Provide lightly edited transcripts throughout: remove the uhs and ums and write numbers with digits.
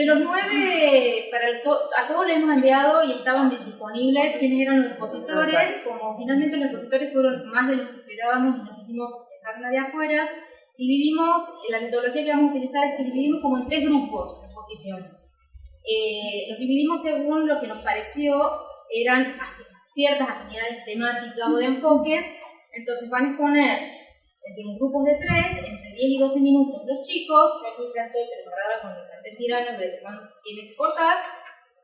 de los 9, a todos les hemos enviado y estaban disponibles quiénes eran los expositores. Como finalmente los expositores fueron más de los que esperábamos y no quisimos dejar nadie afuera, dividimos, la metodología que vamos a utilizar es que dividimos como en 3 grupos de exposiciones. Los dividimos según lo que nos pareció eran ciertas afinidades temáticas o de enfoques. Entonces van a exponer en grupos de 3, entre 10 y 12 minutos los chicos. Yo aquí ya estoy preparada con el cartel tirano de cuándo tiene que cortar.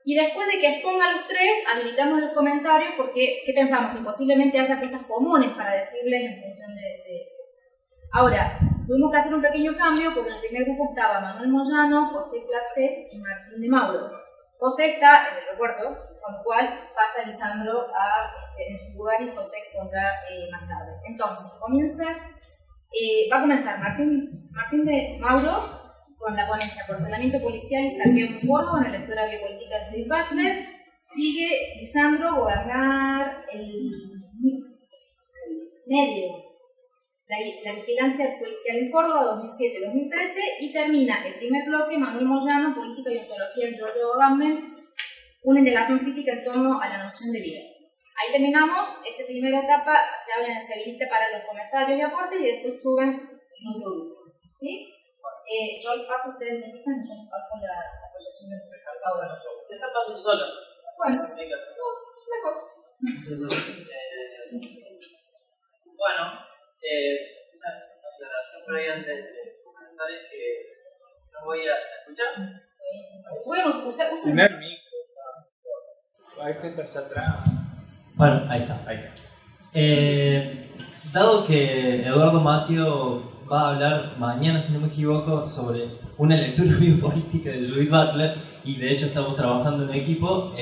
Y después de que expongan los 3, habilitamos los comentarios porque, ¿qué pensamos? Que posiblemente haya cosas comunes para decirles en función de... Ahora, tuvimos que hacer un pequeño cambio porque en el primer grupo estaba Manuel Moyano, José Placet y Martín de Mauro. José está en el recuerdo, con lo cual pasa Lisandro en su lugar y José expondrá más tarde. Entonces, va a comenzar Martín de Mauro con la ponencia Aportamiento policial y saqueo en Córdoba, en la lectura biopolítica de Judith Butler. Sigue Lisandro, gobernar el medio. La vigilancia policial en Córdoba, 2007-2013, y termina el primer bloque, Manuel Moyano, política y ontología en Giorgio Agamben, una indagación crítica en torno a la noción de vida. Ahí terminamos, esa primera etapa se habilita para los comentarios y aportes y después suben en otro grupo. ¿Sí? Yo les paso a ustedes, me indican, yo les paso la proyección del cercado. ¿Te está pasando sola? Bueno, mejor. Bueno, una aclaración previa antes de comenzar es que no voy a... ¿Se escucha? Bueno, usa. Primer micro. Hay gente allá atrás. Bueno, ahí está. Dado que Eduardo Matteo va a hablar mañana, si no me equivoco, sobre una lectura biopolítica de Judith Butler, y de hecho estamos trabajando en equipo,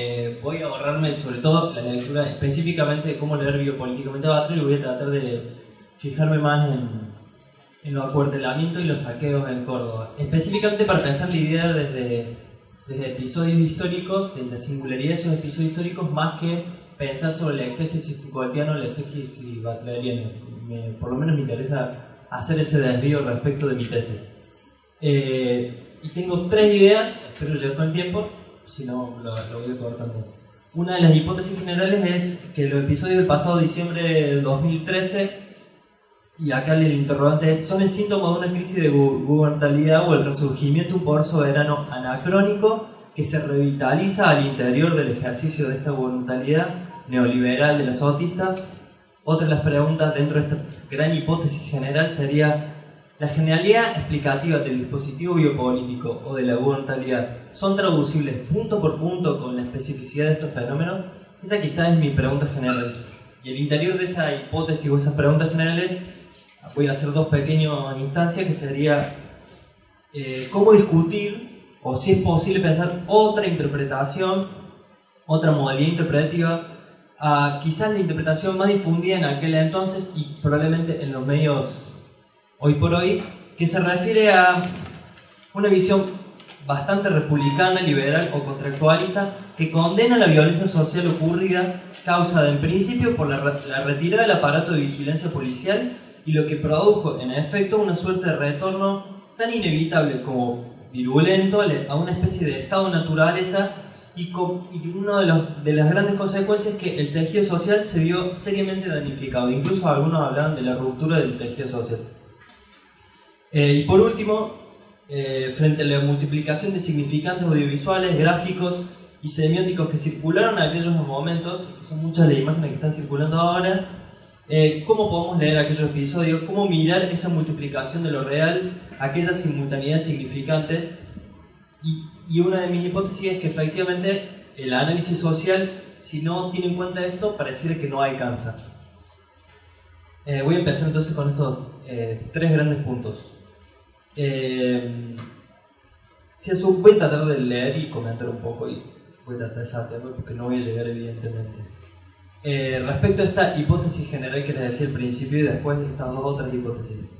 voy a ahorrarme sobre todo la lectura específicamente de cómo leer biopolíticamente a Butler y voy a tratar de fijarme más en los acuartelamientos y los saqueos en Córdoba. Específicamente para pensar la idea desde episodios históricos, desde la singularidad de esos episodios históricos, más que pensar sobre el exégesis Foucaultiano o el exégesis butleriano. Por lo menos me interesa hacer ese desvío respecto de mi tesis. Y tengo 3 ideas, espero llegar con el tiempo, si no lo voy cortando. Una de las hipótesis generales es que los episodios del pasado diciembre del 2013, y acá el interrogante es, ¿son el síntoma de una crisis de gubernamentalidad o el resurgimiento de un poder soberano anacrónico que se revitaliza al interior del ejercicio de esta gubernamentalidad neoliberal de la sotista? Otra de las preguntas dentro de esta gran hipótesis general sería: ¿la genialidad explicativa del dispositivo biopolítico o de la gubernamentalidad son traducibles punto por punto con la especificidad de estos fenómenos? Esa quizás es mi pregunta general. Y al interior de esa hipótesis o esas preguntas generales voy a hacer 2 pequeñas instancias que sería cómo discutir o si es posible pensar otra interpretación, otra modalidad interpretativa, quizás la interpretación más difundida en aquel entonces y probablemente en los medios hoy por hoy, que se refiere a una visión bastante republicana, liberal o contractualista que condena la violencia social ocurrida causada en principio por la retirada del aparato de vigilancia policial y lo que produjo en efecto una suerte de retorno tan inevitable como virulento a una especie de estado de naturaleza y una de las grandes consecuencias es que el tejido social se vio seriamente damnificado. Incluso algunos hablaban de la ruptura del tejido social. Y por último, frente a la multiplicación de significantes audiovisuales, gráficos y semióticos que circularon en aquellos momentos, son muchas las imágenes que están circulando ahora, ¿cómo podemos leer aquellos episodios? ¿Cómo mirar esa multiplicación de lo real, aquellas simultaneidades significantes? Y una de mis hipótesis es que efectivamente el análisis social, si no tiene en cuenta esto, pareciera que no alcanza. Voy a empezar entonces con estos 3 grandes puntos. Voy a tratar de leer y comentar un poco y voy a tratar de saltarme porque no voy a llegar evidentemente. Respecto a esta hipótesis general que les decía al principio y después de estas 2 otras hipótesis.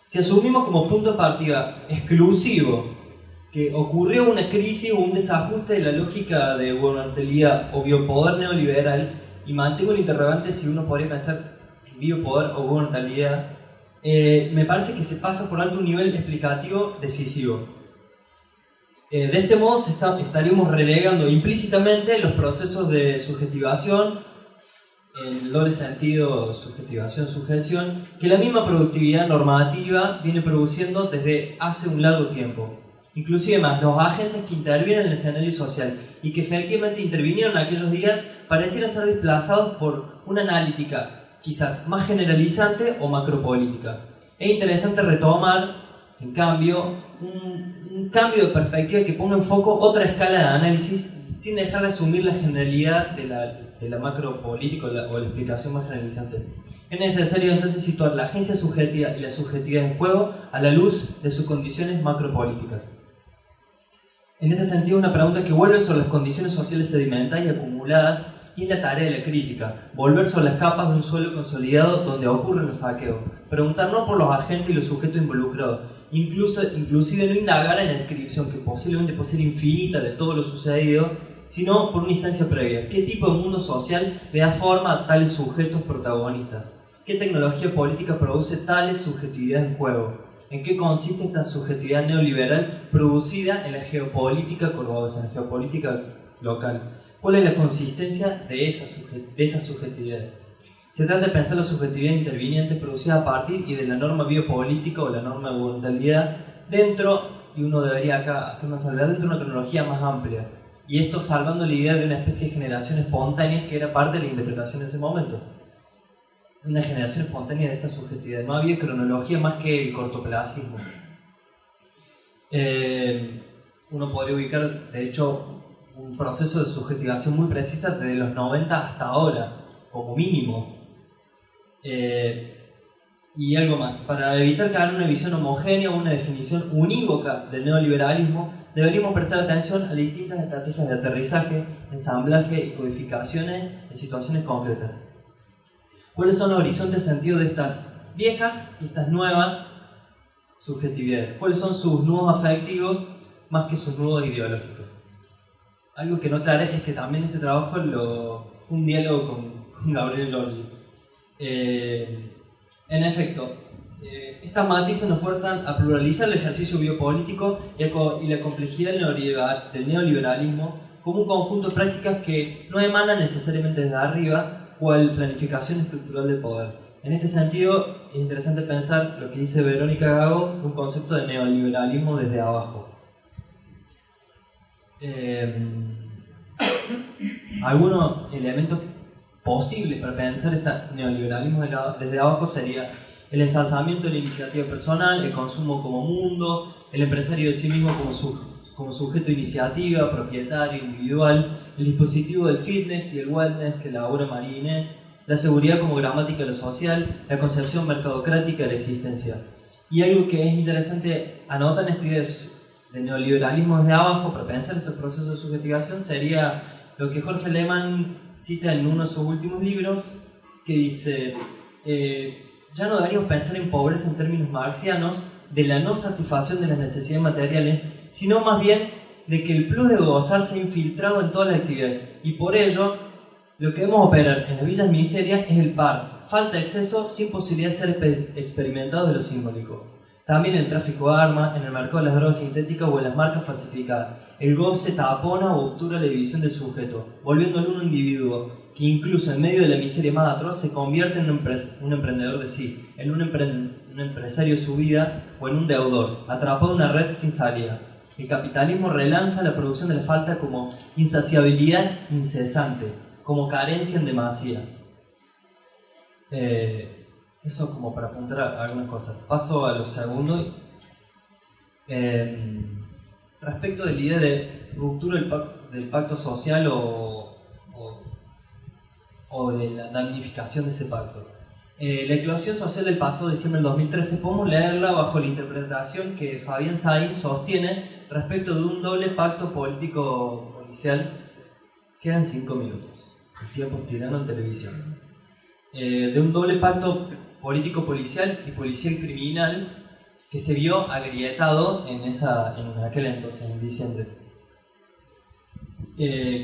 Si asumimos como punto de partida exclusivo que ocurrió una crisis o un desajuste de la lógica de gubernamentalidad o biopoder neoliberal, y mantengo el interrogante si uno podría pensar biopoder o De este modo estaríamos relegando implícitamente los procesos de subjetivación, en el doble sentido subjetivación-sujeción, que la misma productividad normativa viene produciendo desde hace un largo tiempo. Inclusive más, los agentes que intervienen en el escenario social y que efectivamente intervinieron aquellos días parecieran ser desplazados por una analítica quizás más generalizante o macropolítica. Es interesante retomar, en cambio, un cambio de perspectiva que ponga en foco otra escala de análisis sin dejar de asumir la generalidad de la macropolítica o la explicación más generalizante. Es necesario entonces situar la agencia subjetiva y la subjetividad en juego a la luz de sus condiciones macropolíticas. En este sentido, una pregunta que vuelve sobre las condiciones sociales sedimentarias y acumuladas y es la tarea de la crítica, volver sobre las capas de un suelo consolidado donde ocurren los saqueos, preguntar no por los agentes y los sujetos involucrados, inclusive no indagar en la descripción que posiblemente puede ser infinita de todo lo sucedido, sino por una instancia previa. ¿Qué tipo de mundo social le da forma a tales sujetos protagonistas? ¿Qué tecnología política produce tales subjetividades en juego? ¿En qué consiste esta subjetividad neoliberal producida en la geopolítica cordobesa, en la geopolítica local? ¿Cuál es la consistencia de esa subjetividad? Se trata de pensar la subjetividad interviniente producida a partir y de la norma biopolítica o la norma de voluntariedad dentro, y uno debería acá hacer una salvedad, dentro de una cronología más amplia. Y esto salvando la idea de una especie de generación espontánea que era parte de la interpretación en ese momento. Una generación espontánea de esta subjetividad. No había cronología más que el cortoplacismo. Uno podría ubicar, de hecho, un proceso de subjetivación muy precisa desde los 90 hasta ahora, como mínimo. Y algo más. Para evitar caer en una visión homogénea o una definición unívoca del neoliberalismo, deberíamos prestar atención a las distintas estrategias de aterrizaje, ensamblaje y codificaciones en situaciones concretas. ¿Cuáles son los horizontes de sentido de estas viejas y estas nuevas subjetividades? ¿Cuáles son sus nudos afectivos más que sus nudos ideológicos? Algo que no aclaré es que también este trabajo fue un diálogo con Gabriel Giorgi. En efecto, estas matices nos fuerzan a pluralizar el ejercicio biopolítico y la complejidad del neoliberalismo como un conjunto de prácticas que no emanan necesariamente desde arriba, cual planificación estructural del poder. En este sentido, es interesante pensar lo que dice Verónica Gago, un concepto de neoliberalismo desde abajo. Algunos elementos posibles para pensar este neoliberalismo desde abajo sería el ensalzamiento de la iniciativa personal, el consumo como mundo, el empresario de sí mismo como sujeto de iniciativa, propietario, individual, el dispositivo del fitness y el wellness que elabora María Inés, la seguridad como gramática de lo social, la concepción mercadocrática de la existencia. Y algo que es interesante anotar en esta idea de neoliberalismo desde abajo para pensar estos procesos de subjetivación sería lo que Jorge Lehmann cita en uno de sus últimos libros, que dice ya no deberíamos pensar en pobreza en términos marxianos de la no satisfacción de las necesidades materiales, sino más bien de que el plus de gozar se ha infiltrado en todas las actividades y por ello lo que debemos operar en las villas miserias es el par, falta de exceso sin posibilidad de ser experimentado de lo simbólico. También en el tráfico de armas, en el mercado de las drogas sintéticas o en las marcas falsificadas. El goce tapona o obtura la división del sujeto, volviéndolo un individuo que incluso en medio de la miseria más atroz se convierte en un emprendedor de sí, en un empresario de su vida o en un deudor, atrapado en una red sin salida. El capitalismo relanza la producción de la falta como insaciabilidad incesante, como carencia en demasía. Eso como para apuntar a algunas cosas. Paso a lo segundo. Respecto de la idea de ruptura del pacto social o de la damnificación de ese pacto. La eclosión social del pasado diciembre del 2013 podemos leerla bajo la interpretación que Fabián Sainz sostiene respecto de un doble pacto político-policial. Quedan 5 minutos. El tiempo es tirano en televisión. De un doble pacto político-policial y policial-criminal que se vio agrietado en aquel entonces, en diciembre.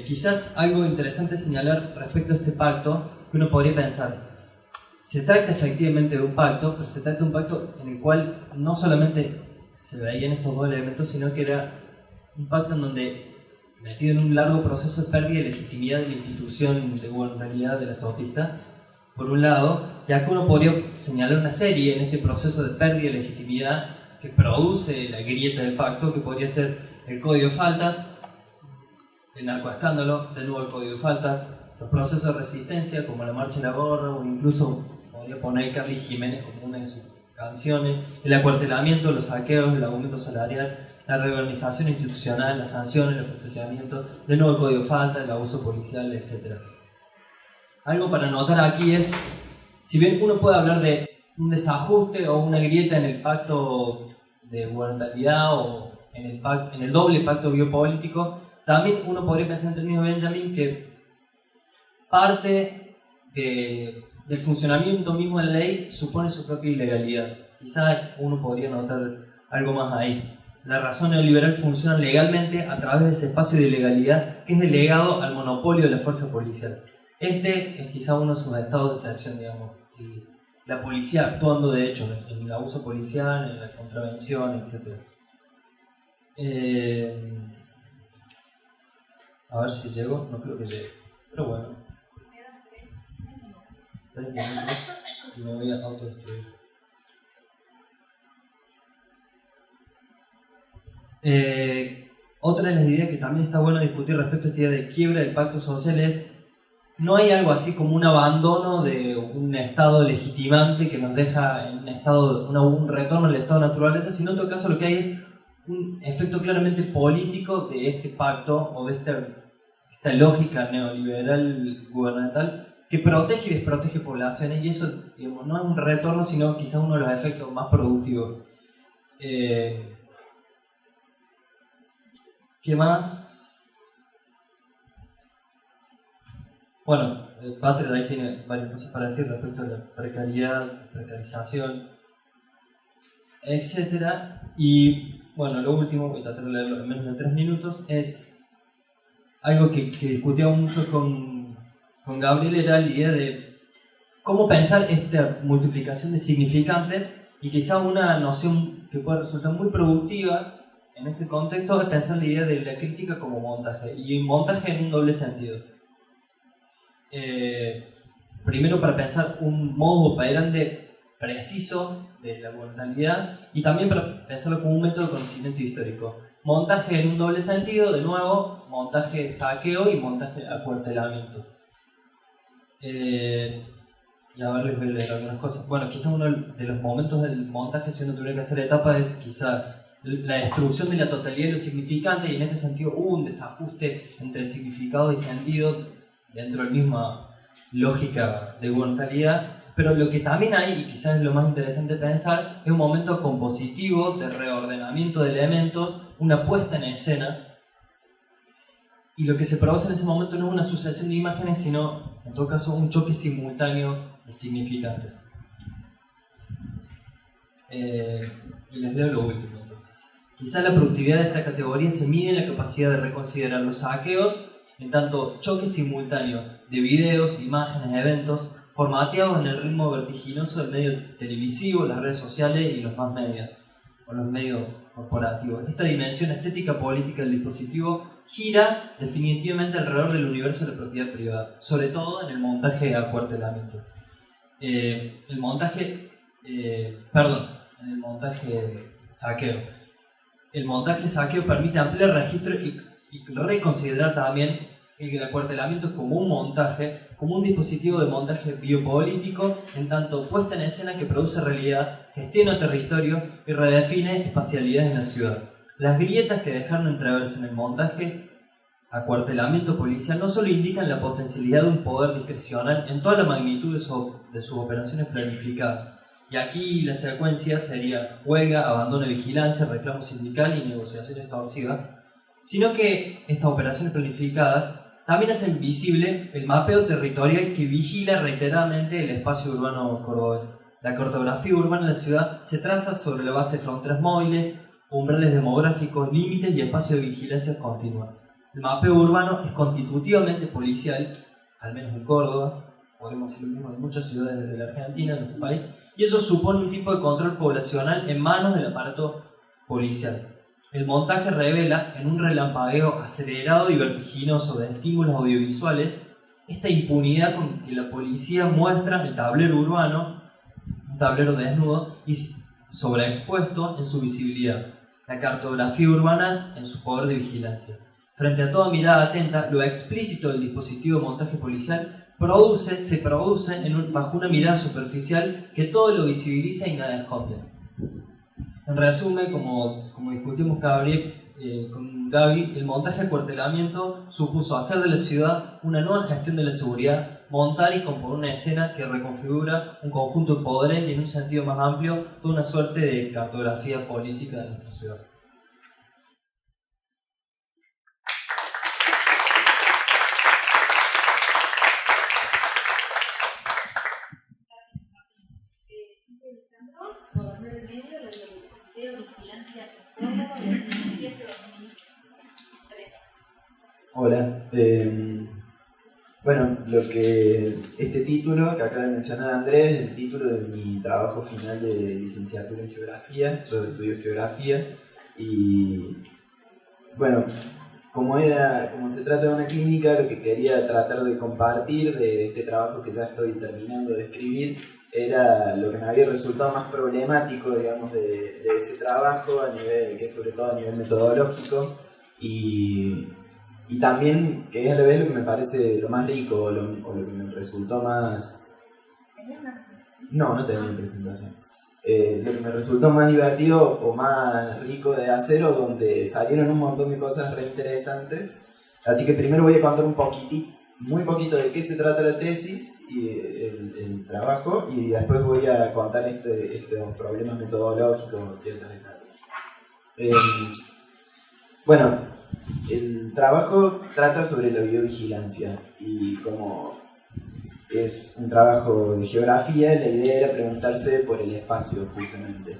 Quizás algo interesante señalar respecto a este pacto, que uno podría pensar, se trata efectivamente de un pacto, pero se trata de un pacto en el cual no solamente se veían estos dos elementos, sino que era un pacto en donde, metido en un largo proceso de pérdida de legitimidad de la institución de gubernamentalidad de la SOTista, por un lado, y acá uno podría señalar una serie en este proceso de pérdida de legitimidad que produce la grieta del pacto, que podría ser el Código de Faltas, el narcoescándalo, de nuevo el Código de Faltas, los procesos de resistencia como la Marcha de la Gorra, o incluso podría poner Carly Jiménez como una de sus canciones, el acuartelamiento, los saqueos, el aumento salarial, la reorganización institucional, las sanciones, el procesamiento, de nuevo el Código de Faltas, el abuso policial, etc. Algo para notar aquí es, si bien uno puede hablar de un desajuste o una grieta en el pacto de gubernamentalidad o en el doble pacto biopolítico, también uno podría pensar en términos de Benjamin que parte del funcionamiento mismo de la ley supone su propia ilegalidad. Quizá uno podría notar algo más ahí. La razón neoliberal funciona legalmente a través de ese espacio de ilegalidad que es delegado al monopolio de la fuerza policial. Este es quizá uno de sus estados de excepción, digamos. La policía actuando de hecho en el abuso policial, en la contravención, etc. A ver si llego, no creo que llegue, pero bueno. 3 minutos y me voy a autodestruir. Otra de las ideas que también está bueno discutir respecto a esta idea de quiebra del pacto social es no hay algo así como un abandono de un estado legitimante que nos deja en un estado, un retorno al estado de naturaleza, sino en todo caso lo que hay es un efecto claramente político de este pacto o de esta lógica neoliberal gubernamental que protege y desprotege poblaciones, y eso, digamos, no es un retorno, sino quizás uno de los efectos más productivos. ¿Qué más? Bueno, Butler ahí tiene varias cosas para decir respecto a la precariedad, precarización, etc. Y bueno, lo último, voy a tratar de leerlo en menos de 3 minutos, es algo que discutía mucho con Gabriel, era la idea de cómo pensar esta multiplicación de significantes, y quizá una noción que puede resultar muy productiva en ese contexto es pensar la idea de la crítica como montaje, y montaje en un doble sentido. Primero para pensar un modo operandi preciso de la gubernamentalidad, y también para pensarlo como un método de conocimiento histórico. Montaje en un doble sentido, de nuevo, montaje saqueo y montaje acuartelamiento. Y a ver, les voy a leer algunas cosas. Bueno, quizá uno de los momentos del montaje, si uno tuviera que hacer etapa, es quizá la destrucción de la totalidad de los significantes, y en este sentido hubo un desajuste entre significado y sentido dentro de la misma lógica de gubernamentalidad. Pero lo que también hay, y quizás es lo más interesante pensar, es un momento compositivo de reordenamiento de elementos, una puesta en escena, y lo que se produce en ese momento no es una sucesión de imágenes, sino, en todo caso, un choque simultáneo de significantes. Y les leo lo último entonces. Quizá la productividad de esta categoría se mide en la capacidad de reconsiderar los saqueos en tanto choque simultáneo de videos, imágenes, eventos, formateados en el ritmo vertiginoso del medio televisivo, las redes sociales y los más medios, o los medios corporativos. Esta dimensión estética política del dispositivo gira definitivamente alrededor del universo de la propiedad privada, sobre todo en el montaje de acuartelamiento. En el montaje saqueo. El montaje saqueo permite ampliar el registro y reconsiderar también el acuartelamiento como un montaje, como un dispositivo de montaje biopolítico, en tanto puesta en escena que produce realidad, gestiona territorio y redefine espacialidades en la ciudad. Las grietas que dejaron entreverse en el montaje acuartelamiento policial no solo indican la potencialidad de un poder discrecional en toda la magnitud de sus operaciones planificadas, y aquí la secuencia sería huelga, abandono de vigilancia, reclamo sindical y negociación extorsiva, sino que estas operaciones planificadas también hacen visible el mapeo territorial que vigila reiteradamente el espacio urbano cordobés. La cartografía urbana de la ciudad se traza sobre la base de fronteras móviles, umbrales demográficos, límites y espacios de vigilancia continua. El mapeo urbano es constitutivamente policial, al menos en Córdoba, podemos decir lo mismo en muchas ciudades de la Argentina, de nuestro país, y eso supone un tipo de control poblacional en manos del aparato policial. El montaje revela, en un relampagueo acelerado y vertiginoso de estímulos audiovisuales, esta impunidad con que la policía muestra el tablero urbano, un tablero desnudo y sobreexpuesto en su visibilidad, la cartografía urbana en su poder de vigilancia. Frente a toda mirada atenta, lo explícito del dispositivo de montaje policial se produce bajo una mirada superficial que todo lo visibiliza y nada esconde. En resumen, como discutimos con Gaby, el montaje de acuartelamiento supuso hacer de la ciudad una nueva gestión de la seguridad, montar y componer una escena que reconfigura un conjunto de poderes y en un sentido más amplio toda una suerte de cartografía política de nuestra ciudad. Gobernar el medio, la vigilancia, 2017-2003. Hola. Bueno, este título que acaba de mencionar Andrés es el título de mi trabajo final de licenciatura en Geografía. Yo estudio Geografía y, bueno, como se trata de una clínica, lo que quería tratar de compartir de este trabajo que ya estoy terminando de escribir era lo que me había resultado más problemático, digamos, de ese trabajo, que es sobre todo a nivel metodológico, y también que es a la vez lo que me parece lo más rico, o lo que me resultó más... ¿Tenías una presentación? No tenía presentación. Lo que me resultó más divertido o más rico de hacer, o donde salieron un montón de cosas re interesantes. Así que primero voy a contar muy poquito de qué se trata la tesis y el trabajo, y después voy a contar estos problemas metodológicos, ciertas detalles. Bueno, el trabajo trata sobre la videovigilancia, y como es un trabajo de geografía, la idea era preguntarse por el espacio, justamente.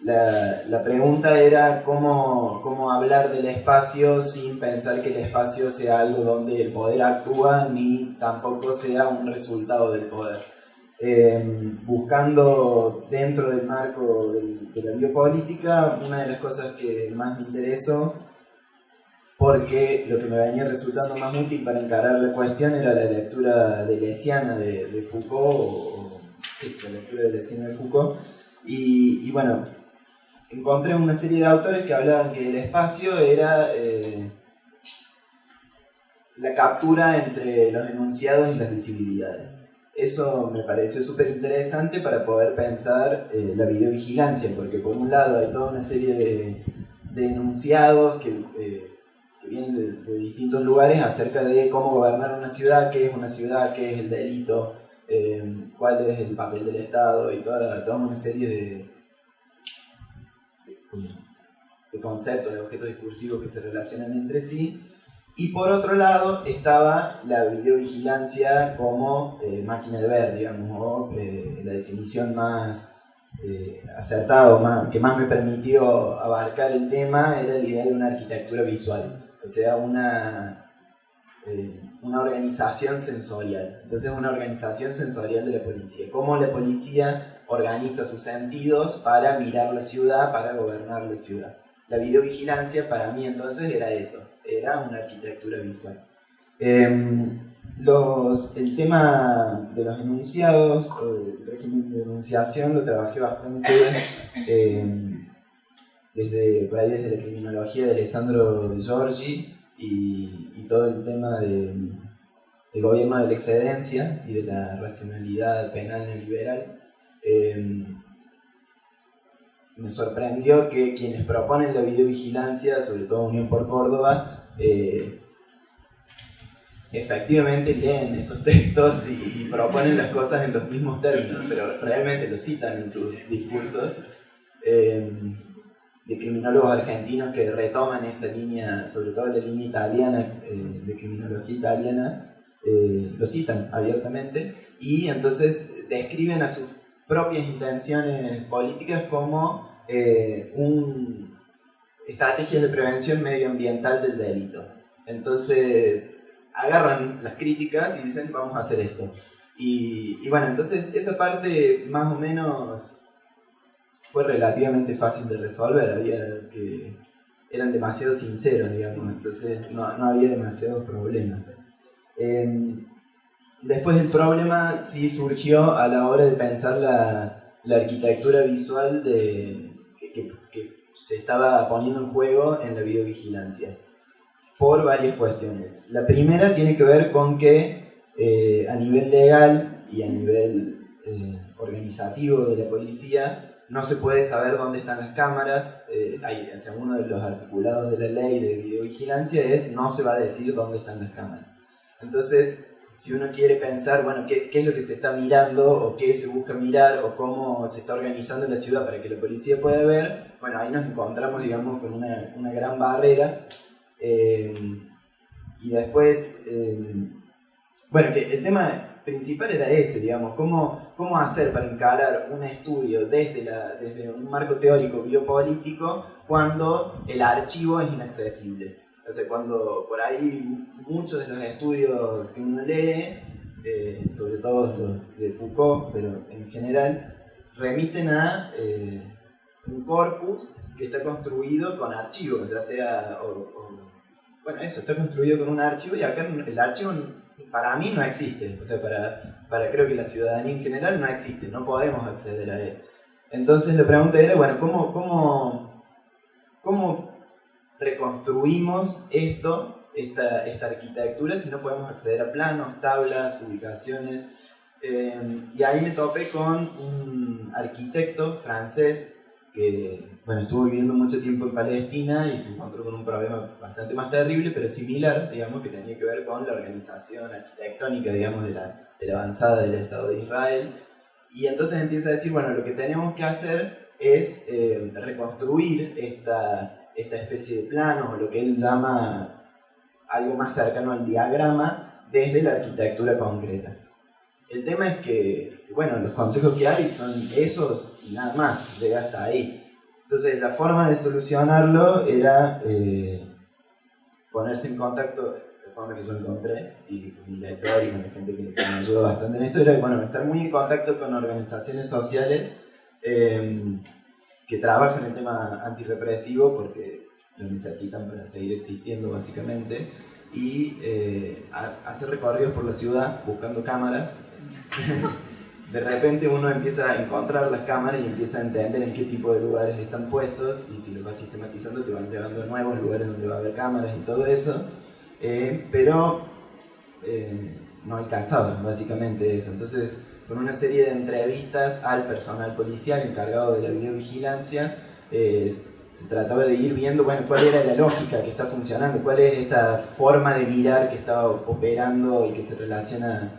La pregunta era cómo hablar del espacio sin pensar que el espacio sea algo donde el poder actúa, ni tampoco sea un resultado del poder. Buscando dentro del marco de la biopolítica, una de las cosas que más me interesó, porque lo que me venía resultando más útil para encarar la cuestión era la lectura deleuziana de Foucault, la lectura deleuziana de Foucault, y bueno, encontré una serie de autores que hablaban que el espacio era la captura entre los enunciados y las visibilidades. Eso me pareció súper interesante para poder pensar la videovigilancia, porque por un lado hay toda una serie de enunciados que vienen de distintos lugares acerca de cómo gobernar una ciudad, qué es una ciudad, qué es el delito, cuál es el papel del Estado, y toda una serie de conceptos, de objetos discursivos que se relacionan entre sí. Y por otro lado estaba la videovigilancia como máquina de ver, digamos, o la definición más acertada, que más me permitió abarcar el tema, era la idea de una arquitectura visual, o sea, una organización sensorial. Entonces, una organización sensorial de la policía. Cómo la policía organiza sus sentidos para mirar la ciudad, para gobernar la ciudad. La videovigilancia para mí entonces era eso, era una arquitectura visual. El tema de los enunciados, o del régimen de enunciación, lo trabajé bastante desde la criminología de Alessandro De Giorgi y todo el tema del gobierno de la excedencia y de la racionalidad penal neoliberal. Me sorprendió que quienes proponen la videovigilancia, sobre todo Unión por Córdoba, efectivamente leen esos textos y proponen las cosas en los mismos términos, pero realmente lo citan en sus discursos, de criminólogos argentinos que retoman esa línea, sobre todo la línea italiana, de criminología italiana, lo citan abiertamente, y entonces describen a sus propias intenciones políticas como estrategias de prevención medioambiental del delito. Entonces agarran las críticas y dicen vamos a hacer esto. Y bueno, entonces esa parte más o menos fue relativamente fácil de resolver, eran demasiado sinceros, digamos, entonces no había demasiados problemas. Después el problema sí surgió a la hora de pensar la arquitectura visual que se estaba poniendo en juego en la videovigilancia, por varias cuestiones. La primera tiene que ver con que a nivel legal y a nivel organizativo de la policía no se puede saber dónde están las cámaras. Uno de los articulados de la ley de videovigilancia es no se va a decir dónde están las cámaras. Entonces, si uno quiere pensar, bueno, qué es lo que se está mirando o qué se busca mirar o cómo se está organizando la ciudad para que la policía pueda ver, bueno, ahí nos encontramos, digamos, con una gran barrera. Y después, bueno, que el tema principal era ese, digamos, cómo hacer para encarar un estudio desde un marco teórico biopolítico cuando el archivo es inaccesible. O sea, cuando por ahí muchos de los estudios que uno lee, sobre todo los de Foucault, pero en general, remiten a un corpus que está construido con archivos, ya sea, bueno, eso, está construido con un archivo, y acá el archivo para mí no existe, o sea, para creo que la ciudadanía en general no existe, no podemos acceder a él. Entonces la pregunta era, bueno, ¿cómo reconstruimos esta arquitectura si no podemos acceder a planos, tablas, ubicaciones? Y ahí me topé con un arquitecto francés que, bueno, estuvo viviendo mucho tiempo en Palestina y se encontró con un problema bastante más terrible, pero similar, digamos, que tenía que ver con la organización arquitectónica, digamos, de la avanzada del Estado de Israel. Y entonces empieza a decir, bueno, lo que tenemos que hacer es reconstruir esta especie de plano, o lo que él llama algo más cercano al diagrama, desde la arquitectura concreta. El tema es que, bueno, los consejos que hay son esos y nada más, llega hasta ahí. Entonces la forma de solucionarlo era ponerse en contacto, la forma que yo encontré, y con mi director y con la gente que me ayudó bastante en esto, era, bueno, estar muy en contacto con organizaciones sociales que trabajan el tema antirrepresivo, porque lo necesitan para seguir existiendo básicamente, y hacer recorridos por la ciudad buscando cámaras. De repente uno empieza a encontrar las cámaras y empieza a entender en qué tipo de lugares están puestos, y si los vas sistematizando te van llevando a nuevos lugares donde va a haber cámaras y todo eso, pero no alcanzaba básicamente eso. Entonces, con una serie de entrevistas al personal policial encargado de la videovigilancia, se trataba de ir viendo, bueno, cuál era la lógica que está funcionando, cuál es esta forma de mirar que está operando y que se relaciona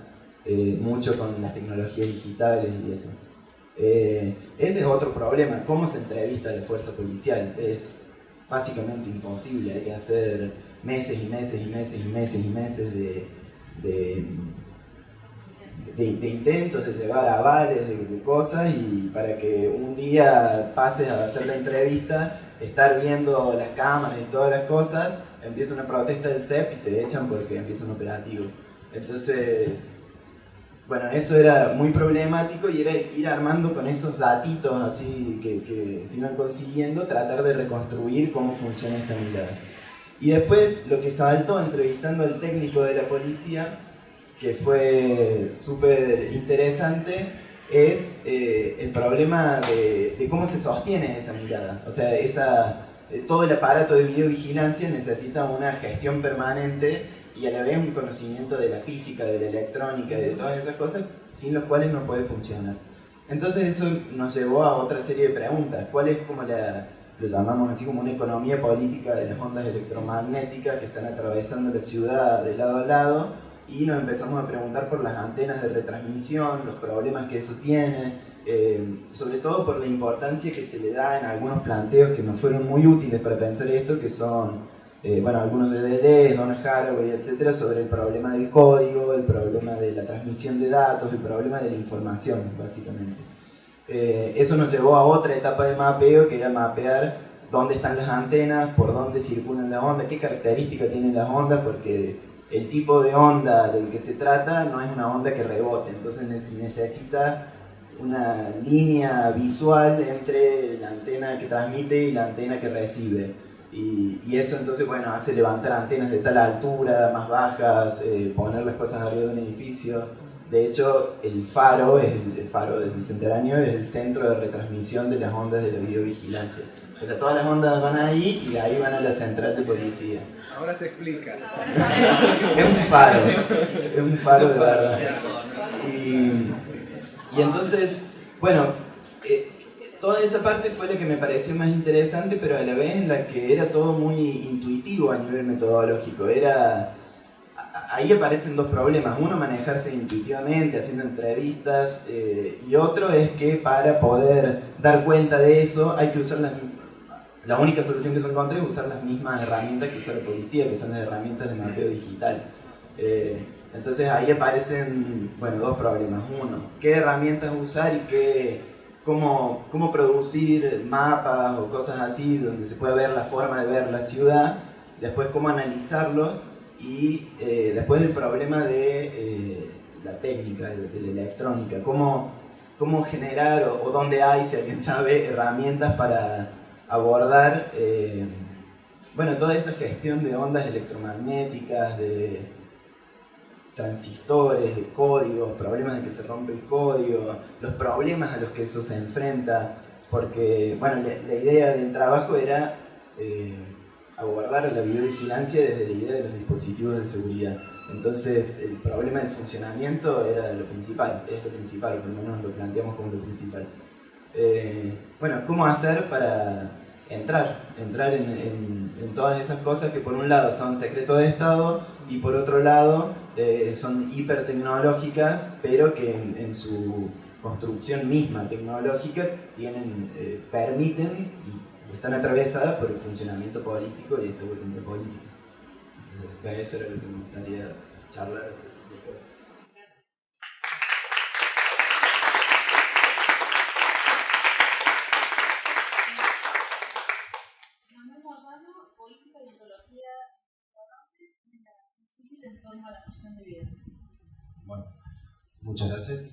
mucho con las tecnologías digitales y eso. Ese es otro problema, cómo se entrevista a la fuerza policial. Es básicamente imposible, hay que hacer meses y meses y meses y meses y meses de intentos de llevar avales, de cosas, y para que un día pases a hacer la entrevista, estar viendo las cámaras y todas las cosas, empieza una protesta del CEP y te echan porque empieza un operativo. Entonces, bueno, eso era muy problemático, y era ir armando con esos datitos así que se iban consiguiendo, tratar de reconstruir cómo funciona esta mirada. Y después lo que saltó entrevistando al técnico de la policía, que fue súper interesante, es el problema de cómo se sostiene esa mirada. O sea, todo el aparato de videovigilancia necesita una gestión permanente y a la vez un conocimiento de la física, de la electrónica, de todas esas cosas, sin los cuales no puede funcionar. Entonces eso nos llevó a otra serie de preguntas. ¿Cuál es, como lo llamamos así, como una economía política de las ondas electromagnéticas que están atravesando la ciudad de lado a lado? Y nos empezamos a preguntar por las antenas de retransmisión, los problemas que eso tiene, sobre todo por la importancia que se le da en algunos planteos que nos fueron muy útiles para pensar esto, que son, bueno, algunos de Deleuze, Donna Haraway, etcétera, sobre el problema del código, el problema de la transmisión de datos, el problema de la información, básicamente. Eso nos llevó a otra etapa de mapeo, que era mapear dónde están las antenas, por dónde circulan las ondas, qué características tienen las ondas, porque el tipo de onda del que se trata no es una onda que rebote, entonces necesita una línea visual entre la antena que transmite y la antena que recibe. Y eso entonces, bueno, hace levantar antenas de tal altura, más bajas, poner las cosas arriba de un edificio. De hecho, el faro del Bicentenario, es el centro de retransmisión de las ondas de la videovigilancia. O sea, todas las ondas van ahí y de ahí van a la central de policía. Ahora se explica. Es un faro de verdad. Y entonces, bueno, toda esa parte fue la que me pareció más interesante, pero a la vez en la que era todo muy intuitivo a nivel metodológico. Ahí aparecen dos problemas. Uno, manejarse intuitivamente, haciendo entrevistas, y otro es que para poder dar cuenta de eso hay que usar la única solución que yo encontré es usar las mismas herramientas que usa la policía, que son las herramientas de mapeo digital. Entonces ahí aparecen, bueno, dos problemas. Uno, qué herramientas usar y cómo producir mapas o cosas así donde se puede ver la forma de ver la ciudad. Después, cómo analizarlos. Y después el problema de la técnica, de la electrónica. Cómo generar o dónde hay, si alguien sabe, herramientas para abordar bueno, toda esa gestión de ondas electromagnéticas, de transistores, de códigos, problemas de que se rompe el código, los problemas a los que eso se enfrenta, porque bueno, la idea del trabajo era abordar la videovigilancia desde la idea de los dispositivos de seguridad. Entonces el problema del funcionamiento era lo principal, es lo principal, o por lo menos lo planteamos como lo principal. Bueno, ¿cómo hacer para entrar en todas esas cosas que por un lado son secreto de Estado y por otro lado son hipertecnológicas, pero que en su construcción misma tecnológica permiten y están atravesadas por el funcionamiento político y esta voluntad política? Entonces, eso era lo que me gustaría charlar. Política y ontología en torno a la noción de vida. Bueno, muchas gracias.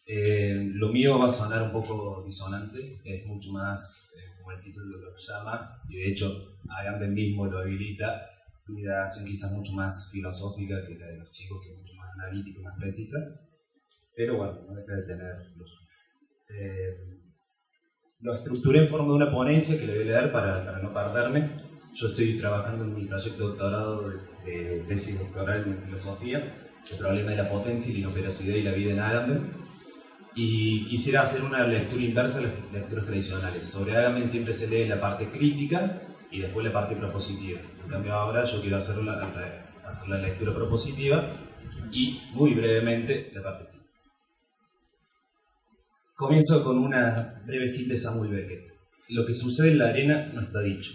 Lo mío va a sonar un poco disonante, es mucho más, como el título lo llama, y de hecho Agamben mismo lo habilita, una idea quizás mucho más filosófica que la de los chicos, que es mucho más analítica y más precisa, pero bueno, no deja de tener lo suyo. Lo estructuré en forma de una ponencia que le voy a leer para no perderme. Yo estoy trabajando en mi proyecto de doctorado de tesis doctoral en filosofía, el problema de la potencia y la inoperacidad y la vida en Agamben, y quisiera hacer una lectura inversa a las lecturas tradicionales. Sobre Agamben siempre se lee la parte crítica y después la parte propositiva. En cambio ahora yo quiero hacer la lectura propositiva y muy brevemente la parte crítica. Comienzo con una breve cita de Samuel Beckett. Lo que sucede en la arena no está dicho.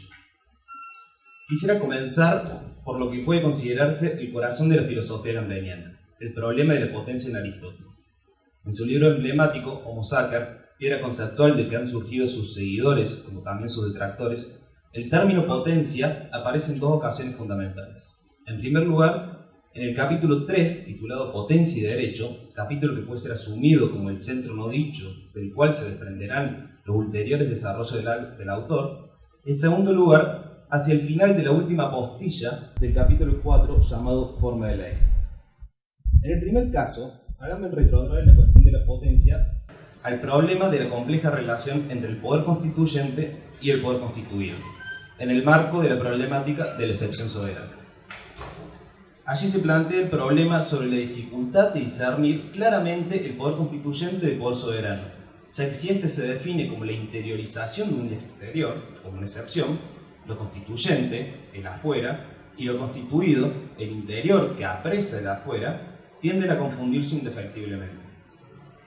Quisiera comenzar por lo que puede considerarse el corazón de la filosofía agambeniana, el problema de la potencia en Aristóteles. En su libro emblemático, Homo Sacer, piedra conceptual de que han surgido sus seguidores, como también sus detractores, el término potencia aparece en dos ocasiones fundamentales. En primer lugar, en el capítulo 3, titulado Potencia y Derecho, capítulo que puede ser asumido como el centro no dicho, del cual se desprenderán los ulteriores desarrollos del autor. En segundo lugar, hacia el final de la última postilla del capítulo 4, llamado Forma de ley. En el primer caso, Agamben retrotrae la cuestión de la potencia al problema de la compleja relación entre el poder constituyente y el poder constituido, en el marco de la problemática de la excepción soberana. Allí se plantea el problema sobre la dificultad de discernir claramente el poder constituyente del poder soberano, ya que si éste se define como la interiorización de un exterior, como una excepción, lo constituyente, el afuera, y lo constituido, el interior que apresa el afuera, tienden a confundirse indefectiblemente.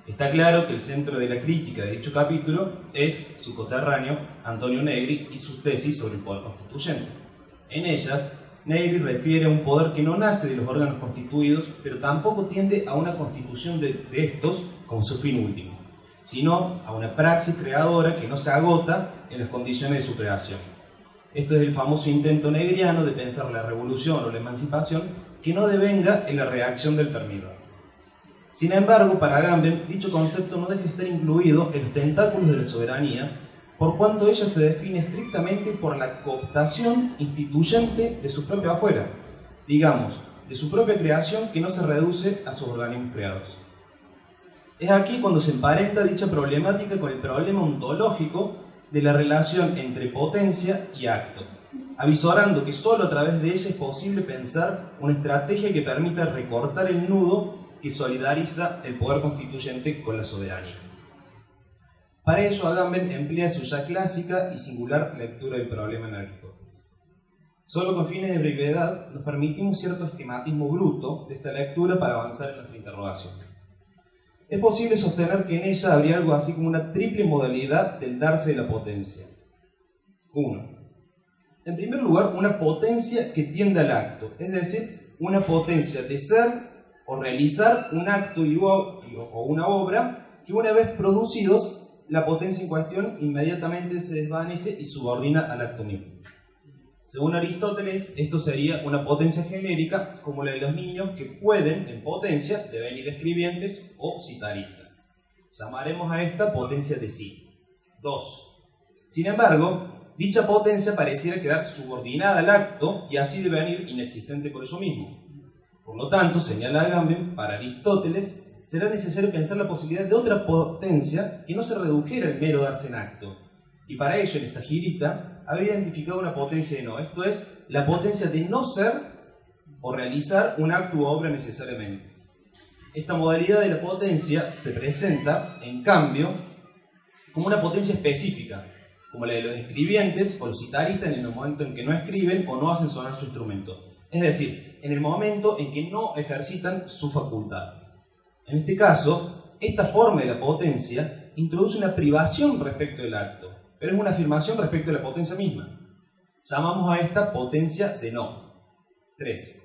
Está claro que el centro de la crítica de dicho capítulo es su coterráneo Antonio Negri y sus tesis sobre el poder constituyente. En ellas, Negri refiere a un poder que no nace de los órganos constituidos, pero tampoco tiende a una constitución de estos como su fin último, sino a una praxis creadora que no se agota en las condiciones de su creación. Esto es el famoso intento negriano de pensar la revolución o la emancipación que no devenga en la reacción del termidor. Sin embargo, para Agamben, dicho concepto no deja de estar incluido en los tentáculos de la soberanía, por cuanto ella se define estrictamente por la cooptación instituyente de su propio afuera, digamos, de su propia creación que no se reduce a sus organismos creados. Es aquí cuando se emparenta dicha problemática con el problema ontológico de la relación entre potencia y acto, avisorando que solo a través de ella es posible pensar una estrategia que permita recortar el nudo que solidariza el poder constituyente con la soberanía. Para ello, Agamben emplea su ya clásica y singular lectura del problema en Aristóteles. Solo con fines de brevedad nos permitimos cierto esquematismo bruto de esta lectura para avanzar en nuestra interrogación. Es posible sostener que en ella habría algo así como una triple modalidad del darse de la potencia. 1. En primer lugar, una potencia que tiende al acto, es decir, una potencia de ser o realizar un acto o una obra que una vez producidos, la potencia en cuestión inmediatamente se desvanece y subordina al acto mismo. Según Aristóteles, esto sería una potencia genérica como la de los niños que pueden, en potencia, devenir escribientes o citaristas. Llamaremos a esta potencia de sí. 2. Sin embargo, dicha potencia pareciera quedar subordinada al acto y así devenir inexistente por eso mismo. Por lo tanto, señala Agamben, para Aristóteles, será necesario pensar la posibilidad de otra potencia que no se redujera al mero darse en acto. Y para ello, en esta girita, había identificado una potencia de no, esto es, la potencia de no ser o realizar un acto u obra necesariamente. Esta modalidad de la potencia se presenta, en cambio, como una potencia específica, como la de los escribientes o los citaristas en el momento en que no escriben o no hacen sonar su instrumento. Es decir, en el momento en que no ejercitan su facultad. En este caso, esta forma de la potencia introduce una privación respecto del acto, pero es una afirmación respecto de la potencia misma. Llamamos a esta potencia de no. 3.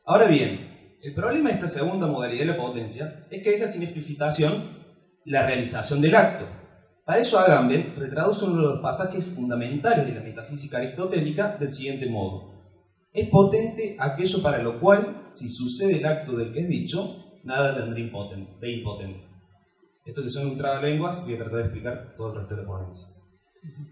Ahora bien, el problema de esta segunda modalidad de la potencia es que deja sin explicitación la realización del acto. Para ello, Agamben retraduce uno de los pasajes fundamentales de la metafísica aristotélica del siguiente modo. Es potente aquello para lo cual, si sucede el acto del que es dicho, nada tendrá de impotente. Esto que son un trabalenguas, voy a tratar de explicar todo el resto de la ponencia.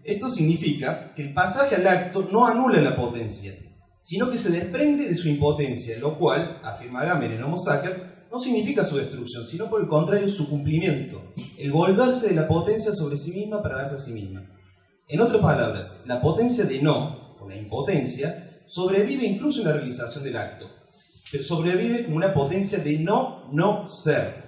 Esto significa que el pasaje al acto no anula la potencia, sino que se desprende de su impotencia, lo cual, afirma Agamben en Homo Sacer, no significa su destrucción, sino por el contrario su cumplimiento, el volverse de la potencia sobre sí misma para darse a sí misma. En otras palabras, la potencia de no, o la impotencia, sobrevive incluso en la realización del acto, pero sobrevive como una potencia de no ser.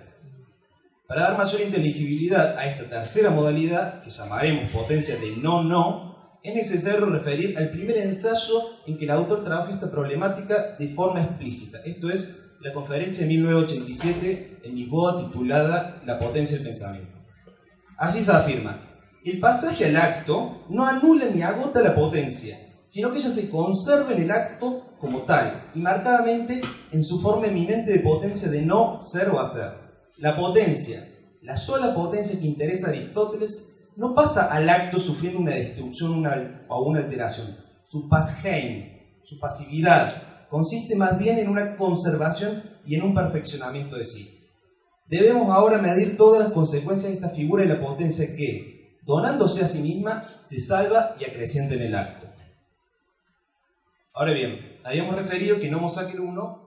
Para dar mayor inteligibilidad a esta tercera modalidad, que llamaremos potencia de no, es necesario referir al primer ensayo en que el autor trabaja esta problemática de forma explícita, esto es, la conferencia de 1987 en Lisboa titulada La potencia del pensamiento. Allí se afirma: el pasaje al acto no anula ni agota la potencia, sino que ella se conserva en el acto como tal, y marcadamente en su forma eminente de potencia de no ser o hacer. La potencia, la sola potencia que interesa a Aristóteles, no pasa al acto sufriendo una destrucción o una alteración. Su Pasheim, su pasividad, consiste más bien en una conservación y en un perfeccionamiento de sí. Debemos ahora medir todas las consecuencias de esta figura de la potencia que, donándose a sí misma, se salva y acrecienta en el acto. Ahora bien, habíamos referido que en Homo Sacer 1,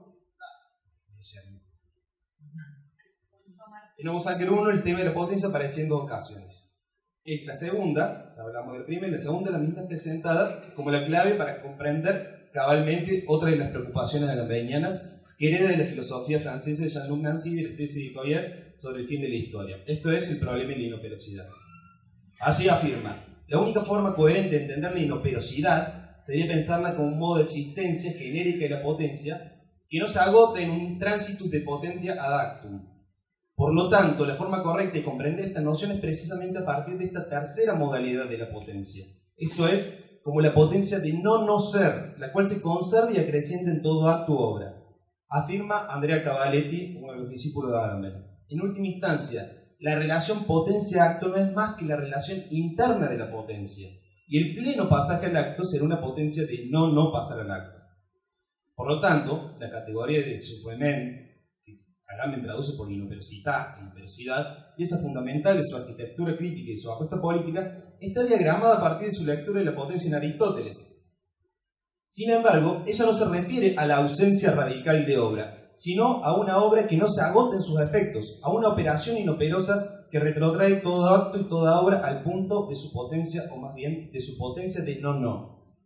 el tema de la potencia aparece en dos ocasiones. Es la segunda, ya hablamos del primero, la segunda la misma es presentada como la clave para comprender cabalmente otra de las preocupaciones agambenianas que hereda de la filosofía francesa de Jean-Luc Nancy y de la tesis de Coyer sobre el fin de la historia. Esto es el problema de la inoperosidad. Allí afirma: la única forma coherente de entender la inoperosidad sería pensarla como un modo de existencia genérica de la potencia que no se agota en un transitus de potentia ad actum. Por lo tanto, la forma correcta de comprender esta noción es precisamente a partir de esta tercera modalidad de la potencia. Esto es, como la potencia de no ser, la cual se conserva y acrecienta en todo acto u obra. Afirma Andrea Cavaletti, uno de los discípulos de Agamben. En última instancia, la relación potencia-acto no es más que la relación interna de la potencia, y el pleno pasaje al acto será una potencia de no pasar al acto. Por lo tanto, la categoría de Superman, que Agamben traduce por inoperosidad, pieza fundamental de su arquitectura crítica y su apuesta política, está diagramada a partir de su lectura de la potencia en Aristóteles. Sin embargo, ella no se refiere a la ausencia radical de obra, sino a una obra que no se agota en sus efectos, a una operación inoperosa que retrotrae todo acto y toda obra al punto de su potencia, o más bien de su potencia de no.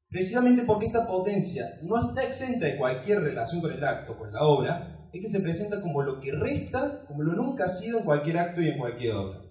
Precisamente porque esta potencia no está exenta de cualquier relación con el acto, con la obra, es que se presenta como lo que resta, como lo nunca ha sido en cualquier acto y en cualquier obra.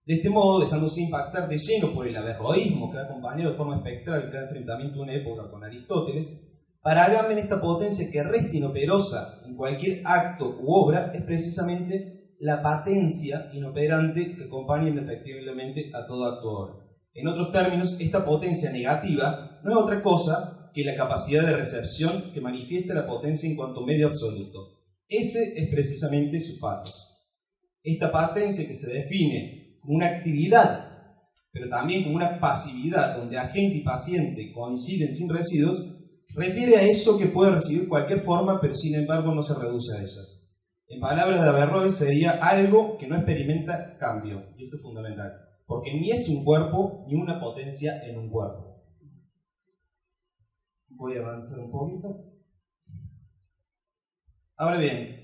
De este modo, dejándose impactar de lleno por el averroísmo que ha acompañado de forma espectral cada enfrentamiento de una época con Aristóteles, para Agamben esta potencia que resta inoperosa en cualquier acto u obra es precisamente la patencia inoperante que acompaña indefectiblemente a todo acto u obra. En otros términos, esta potencia negativa no es otra cosa que la capacidad de recepción que manifiesta la potencia en cuanto medio absoluto. Ese es precisamente su patos. Esta patencia que se define como una actividad, pero también como una pasividad, donde agente y paciente coinciden sin residuos, refiere a eso que puede recibir cualquier forma, pero sin embargo no se reduce a ellas. En palabras de Averroes, sería algo que no experimenta cambio, y esto es fundamental, porque ni es un cuerpo ni una potencia en un cuerpo. Voy a avanzar un poquito. Ahora bien,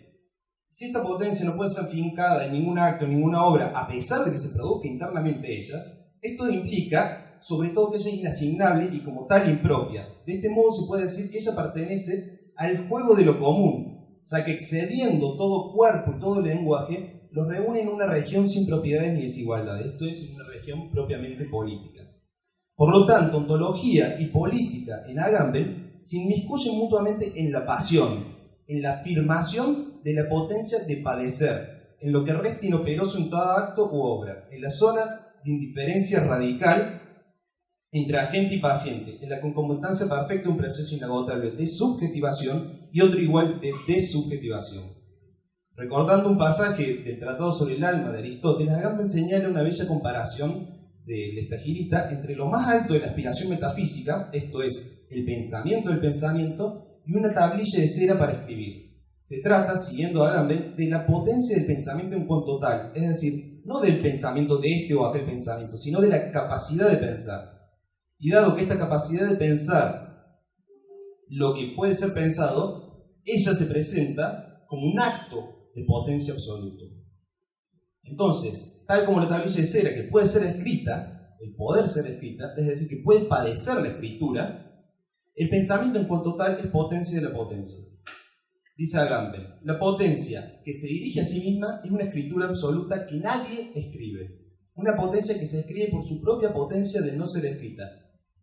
si esta potencia no puede ser afincada en ningún acto, en ninguna obra, a pesar de que se produzca internamente ellas, esto implica, sobre todo, que ella es inasignable y como tal impropia. De este modo se puede decir que ella pertenece al juego de lo común, ya que excediendo todo cuerpo y todo lenguaje, los reúne en una región sin propiedades ni desigualdades, esto es, en una región propiamente política. Por lo tanto, ontología y política en Agamben se inmiscuyen mutuamente en la pasión, en la afirmación de la potencia de padecer, en lo que resta inoperoso en todo acto u obra, en la zona de indiferencia radical entre agente y paciente, en la concomitancia perfecta de un proceso inagotable de subjetivación y otro igual de desubjetivación. Recordando un pasaje del Tratado sobre el alma de Aristóteles, Agamben señala una bella comparación del Estagirita entre lo más alto de la aspiración metafísica, esto es, el pensamiento del pensamiento, y una tablilla de cera para escribir. Se trata, siguiendo a Agamben, de la potencia del pensamiento en cuanto tal, es decir, no del pensamiento de este o aquel pensamiento, sino de la capacidad de pensar. Y dado que esta capacidad de pensar lo que puede ser pensado, ella se presenta como un acto de potencia absoluta. Entonces, tal como la tablilla de cera que puede ser escrita, el poder ser escrita, es decir, que puede padecer la escritura, el pensamiento en cuanto tal es potencia de la potencia. Dice Agamben, la potencia que se dirige a sí misma es una escritura absoluta que nadie escribe. Una potencia que se escribe por su propia potencia de no ser escrita.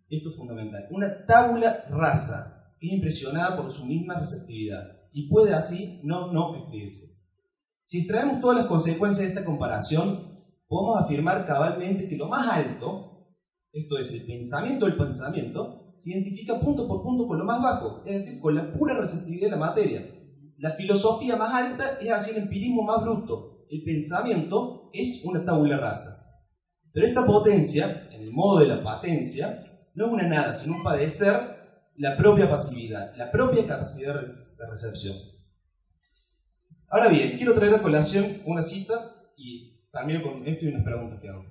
Esto es fundamental. Una tabula rasa, que es impresionada por su misma receptividad y puede así no escribirse. Si extraemos todas las consecuencias de esta comparación, podemos afirmar cabalmente que lo más alto, esto es, el pensamiento del pensamiento, se identifica punto por punto con lo más bajo, es decir, con la pura receptividad de la materia. La filosofía más alta es así el empirismo más bruto. El pensamiento es una tabula rasa. Pero esta potencia, en el modo de la patencia, no es una nada, sino un padecer la propia pasividad, la propia capacidad de recepción. Ahora bien, quiero traer a colación una cita, y también con esto y unas preguntas que hago.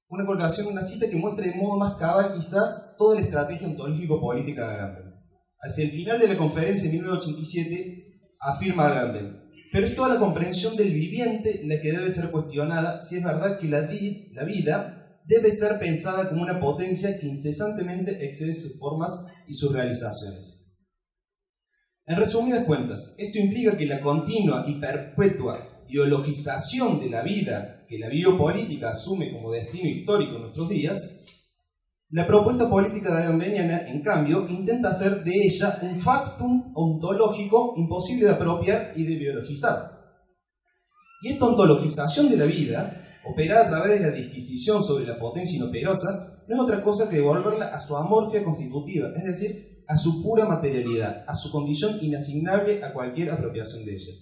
Una colación, una cita que muestra de modo más cabal quizás toda la estrategia ontológico-política de Agamben. Hacia el final de la conferencia de 1987 afirma Agamben, pero es toda la comprensión del viviente la que debe ser cuestionada si es verdad que la vida debe ser pensada como una potencia que incesantemente excede sus formas y sus realizaciones. En resumidas cuentas, esto implica que la continua y perpetua biologización de la vida que la biopolítica asume como destino histórico en nuestros días, la propuesta política de agambeniana, en cambio, intenta hacer de ella un factum ontológico imposible de apropiar y de biologizar. Y esta ontologización de la vida, operada a través de la disquisición sobre la potencia inoperosa, no es otra cosa que devolverla a su amorfia constitutiva, es decir, a su pura materialidad, a su condición inasignable a cualquier apropiación de ella.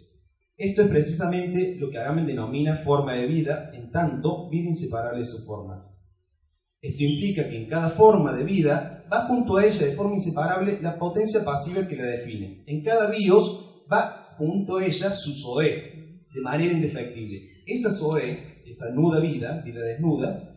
Esto es precisamente lo que Agamben denomina forma de vida, en tanto vida inseparable de sus formas. Esto implica que en cada forma de vida va junto a ella de forma inseparable la potencia pasiva que la define. En cada bios va junto a ella su Zoé, de manera indefectible. Esa Zoé, esa nuda vida, vida desnuda,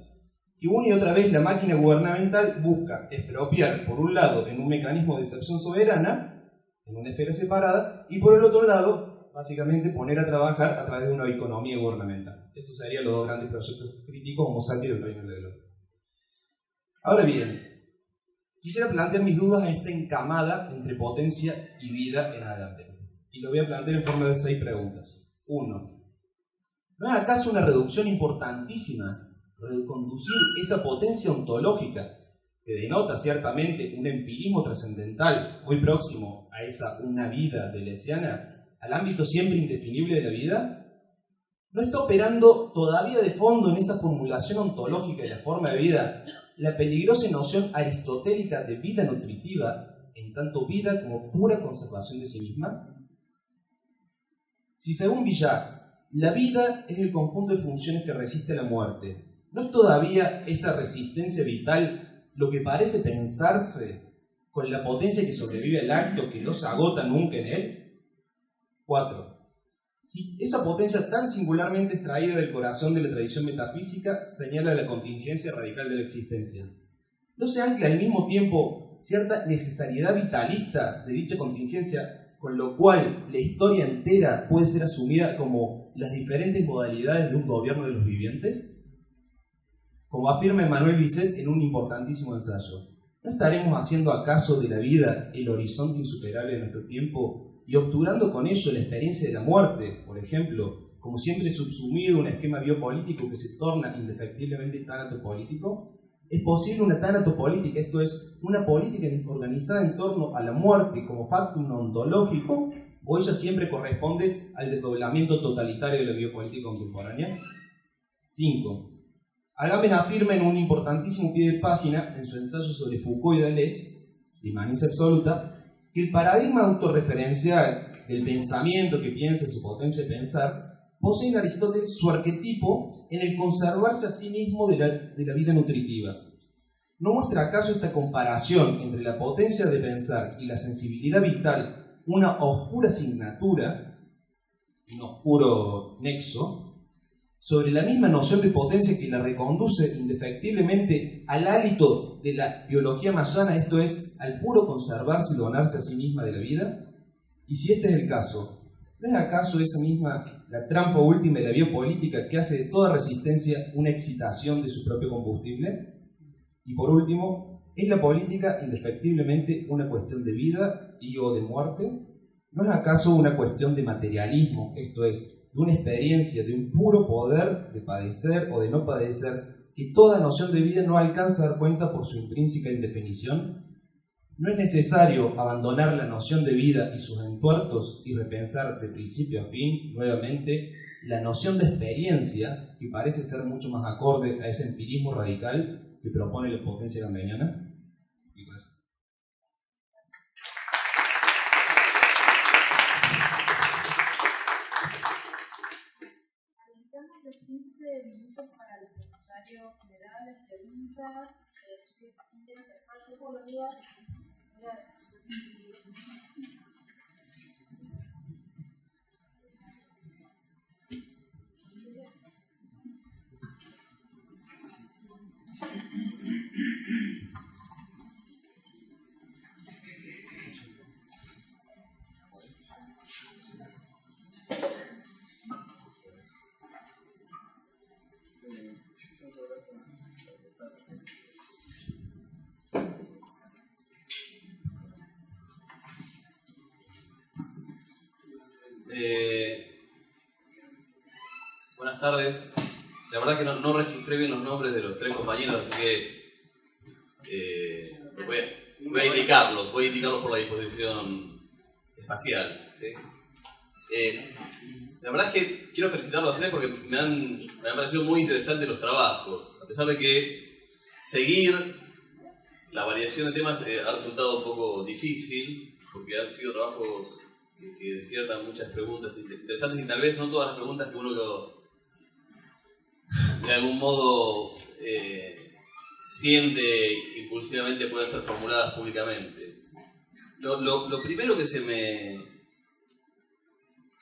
que una y otra vez la máquina gubernamental busca expropiar, por un lado, en un mecanismo de excepción soberana, en una esfera separada, y por el otro lado, básicamente poner a trabajar a través de una economía gubernamental. Estos serían los dos grandes proyectos críticos, Homo sapiens y el reino de Dios. Ahora bien, quisiera plantear mis dudas a esta encamada entre potencia y vida en adelante. Y lo voy a plantear en forma de 6 preguntas. 1. ¿No es acaso una reducción importantísima reconducir esa potencia ontológica que denota ciertamente un empirismo trascendental muy próximo a esa una vida deleuziana al ámbito siempre indefinible de la vida? ¿No está operando todavía de fondo en esa formulación ontológica de la forma de vida la peligrosa noción aristotélica de vida nutritiva, en tanto vida como pura conservación de sí misma? Si según Villard, la vida es el conjunto de funciones que resiste a la muerte, ¿no es todavía esa resistencia vital lo que parece pensarse con la potencia que sobrevive al acto que no se agota nunca en él? 4. Si esa potencia tan singularmente extraída del corazón de la tradición metafísica señala la contingencia radical de la existencia, ¿no se ancla al mismo tiempo cierta necesariedad vitalista de dicha contingencia, con lo cual la historia entera puede ser asumida como las diferentes modalidades de un gobierno de los vivientes? Como afirma Emmanuel Bisset en un importantísimo ensayo, ¿no estaremos haciendo acaso de la vida el horizonte insuperable de nuestro tiempo y obturando con ello la experiencia de la muerte, por ejemplo, como siempre subsumido en un esquema biopolítico que se torna indefectiblemente tanatopolítico? ¿Es posible una tanatopolítica, esto es, una política organizada en torno a la muerte como factum ontológico, o ella siempre corresponde al desdoblamiento totalitario de la biopolítica contemporánea? 5. Agamben afirma en un importantísimo pie de página, en su ensayo sobre Foucault y Deleuze, de Inmanencia Absoluta, que el paradigma autorreferencial del pensamiento que piensa en su potencia de pensar posee en Aristóteles su arquetipo en el conservarse a sí mismo de la vida nutritiva. ¿No muestra acaso esta comparación entre la potencia de pensar y la sensibilidad vital una oscura asignatura, un oscuro nexo, sobre la misma noción de potencia que la reconduce indefectiblemente al hálito de la biología mayana, esto es, al puro conservarse y donarse a sí misma de la vida? Y si este es el caso, ¿no es acaso esa misma la trampa última de la biopolítica que hace de toda resistencia una excitación de su propio combustible? Y por último, ¿es la política indefectiblemente una cuestión de vida y o de muerte? ¿No es acaso una cuestión de materialismo, esto es, de una experiencia, de un puro poder de padecer o de no padecer, que toda noción de vida no alcanza a dar cuenta por su intrínseca indefinición? ¿No es necesario abandonar la noción de vida y sus entuertos y repensar de principio a fin, nuevamente, la noción de experiencia, que parece ser mucho más acorde a ese empirismo radical que propone la potencia gambeniana? Y con eso. Habilitamos los 15 minutos para el comentario general, las preguntas. Si quieren empezar, yo por los días voy a... Buenas tardes. La verdad que no registré bien los nombres de los 3 compañeros, así que voy a indicarlos por la disposición espacial, ¿sí? La verdad es que quiero felicitar a los 3 porque me han parecido muy interesantes los trabajos, a pesar de que seguir la variación de temas ha resultado un poco difícil, porque han sido trabajos que despiertan muchas preguntas interesantes y tal vez no todas las preguntas que uno de algún modo siente impulsivamente pueden ser formuladas públicamente. Lo primero que se me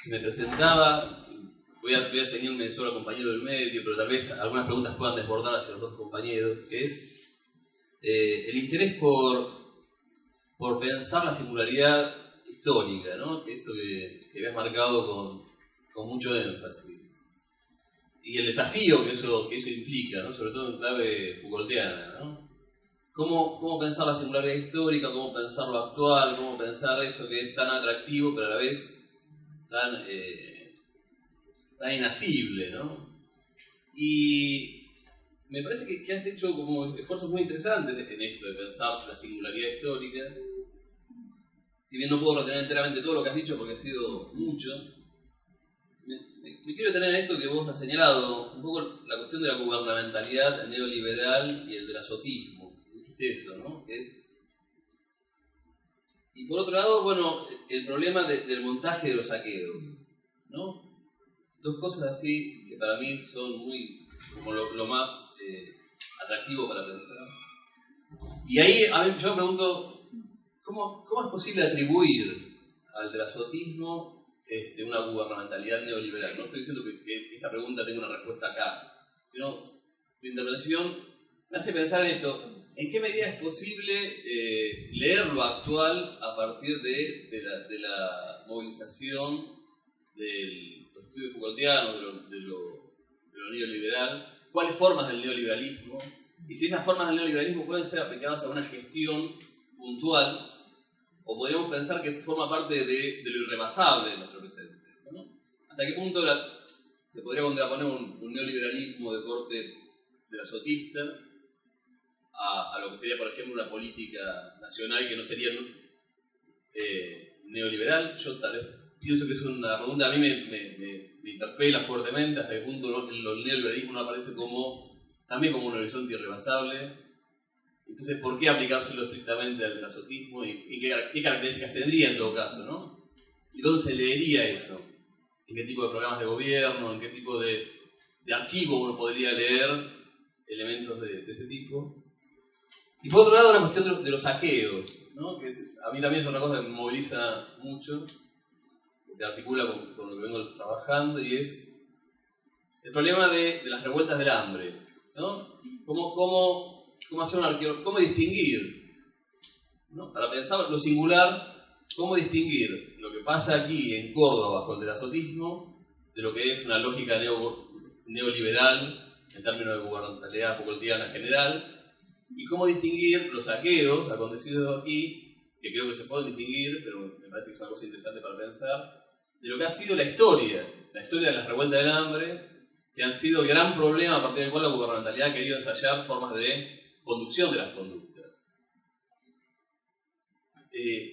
se me presentaba, voy a ceñirme solo al compañero del medio, pero tal vez algunas preguntas puedan desbordar hacia los dos compañeros, que es el interés por pensar la singularidad histórica, ¿no? Que esto que habías marcado con mucho énfasis. Y el desafío que eso implica, ¿no? Sobre todo en clave Foucaultiana, ¿no? ¿Cómo pensar la singularidad histórica, cómo pensar lo actual, cómo pensar eso que es tan atractivo, pero a la vez tan inasible, ¿no? Y me parece que has hecho como esfuerzos muy interesantes en esto de pensar la singularidad histórica. Si bien no puedo retener enteramente todo lo que has dicho porque ha sido mucho, me quiero detener en esto que vos has señalado, un poco la cuestión de la gubernamentalidad neoliberal y el delazotismo. Dijiste eso, ¿no? Y por otro lado, bueno, el problema del montaje de los saqueos, ¿no? Dos cosas así que para mí son muy, como lo más atractivo para pensar. Y ahí yo me pregunto, ¿cómo es posible atribuir al delazotismo una gubernamentalidad neoliberal? No estoy diciendo que esta pregunta tenga una respuesta acá, sino tu intervención me hace pensar en esto. ¿En qué medida es posible leer lo actual a partir de la movilización de los estudios Foucaultianos, de lo neoliberal? ¿Cuáles formas del neoliberalismo? Y si esas formas del neoliberalismo pueden ser aplicadas a una gestión puntual, o podríamos pensar que forma parte de lo irrebasable de nuestro presente, ¿no? ¿Hasta qué punto se podría contraponer un neoliberalismo de corte delazotista a lo que sería, por ejemplo, una política nacional que no sería neoliberal? Yo tal vez pienso que es una pregunta, a mí me interpela fuertemente hasta qué punto el neoliberalismo no aparece también como un horizonte irrebasable. Entonces, ¿por qué aplicárselo estrictamente al delazotismo? ¿Y qué características tendría en todo caso, ¿no? ¿Y dónde se leería eso? ¿En qué tipo de programas de gobierno? ¿En qué tipo de archivo uno podría leer elementos de ese tipo? Y por otro lado, la cuestión de los saqueos, ¿no? Que a mí también es una cosa que me moviliza mucho, que articula con lo que vengo trabajando, y es el problema de las revueltas del hambre, ¿no? ¿Cómo hacer cómo distinguir, ¿no? Para pensar lo singular, cómo distinguir lo que pasa aquí en Córdoba bajo el delazotismo de lo que es una lógica neoliberal en términos de gubernamentalidad Foucaultiana en general, y cómo distinguir los saqueos acontecidos aquí, que creo que se pueden distinguir, pero me parece que es una cosa interesante para pensar, de lo que ha sido la historia de las revueltas del hambre, que han sido el gran problema a partir del cual la gubernamentalidad ha querido ensayar formas de conducción de las conductas.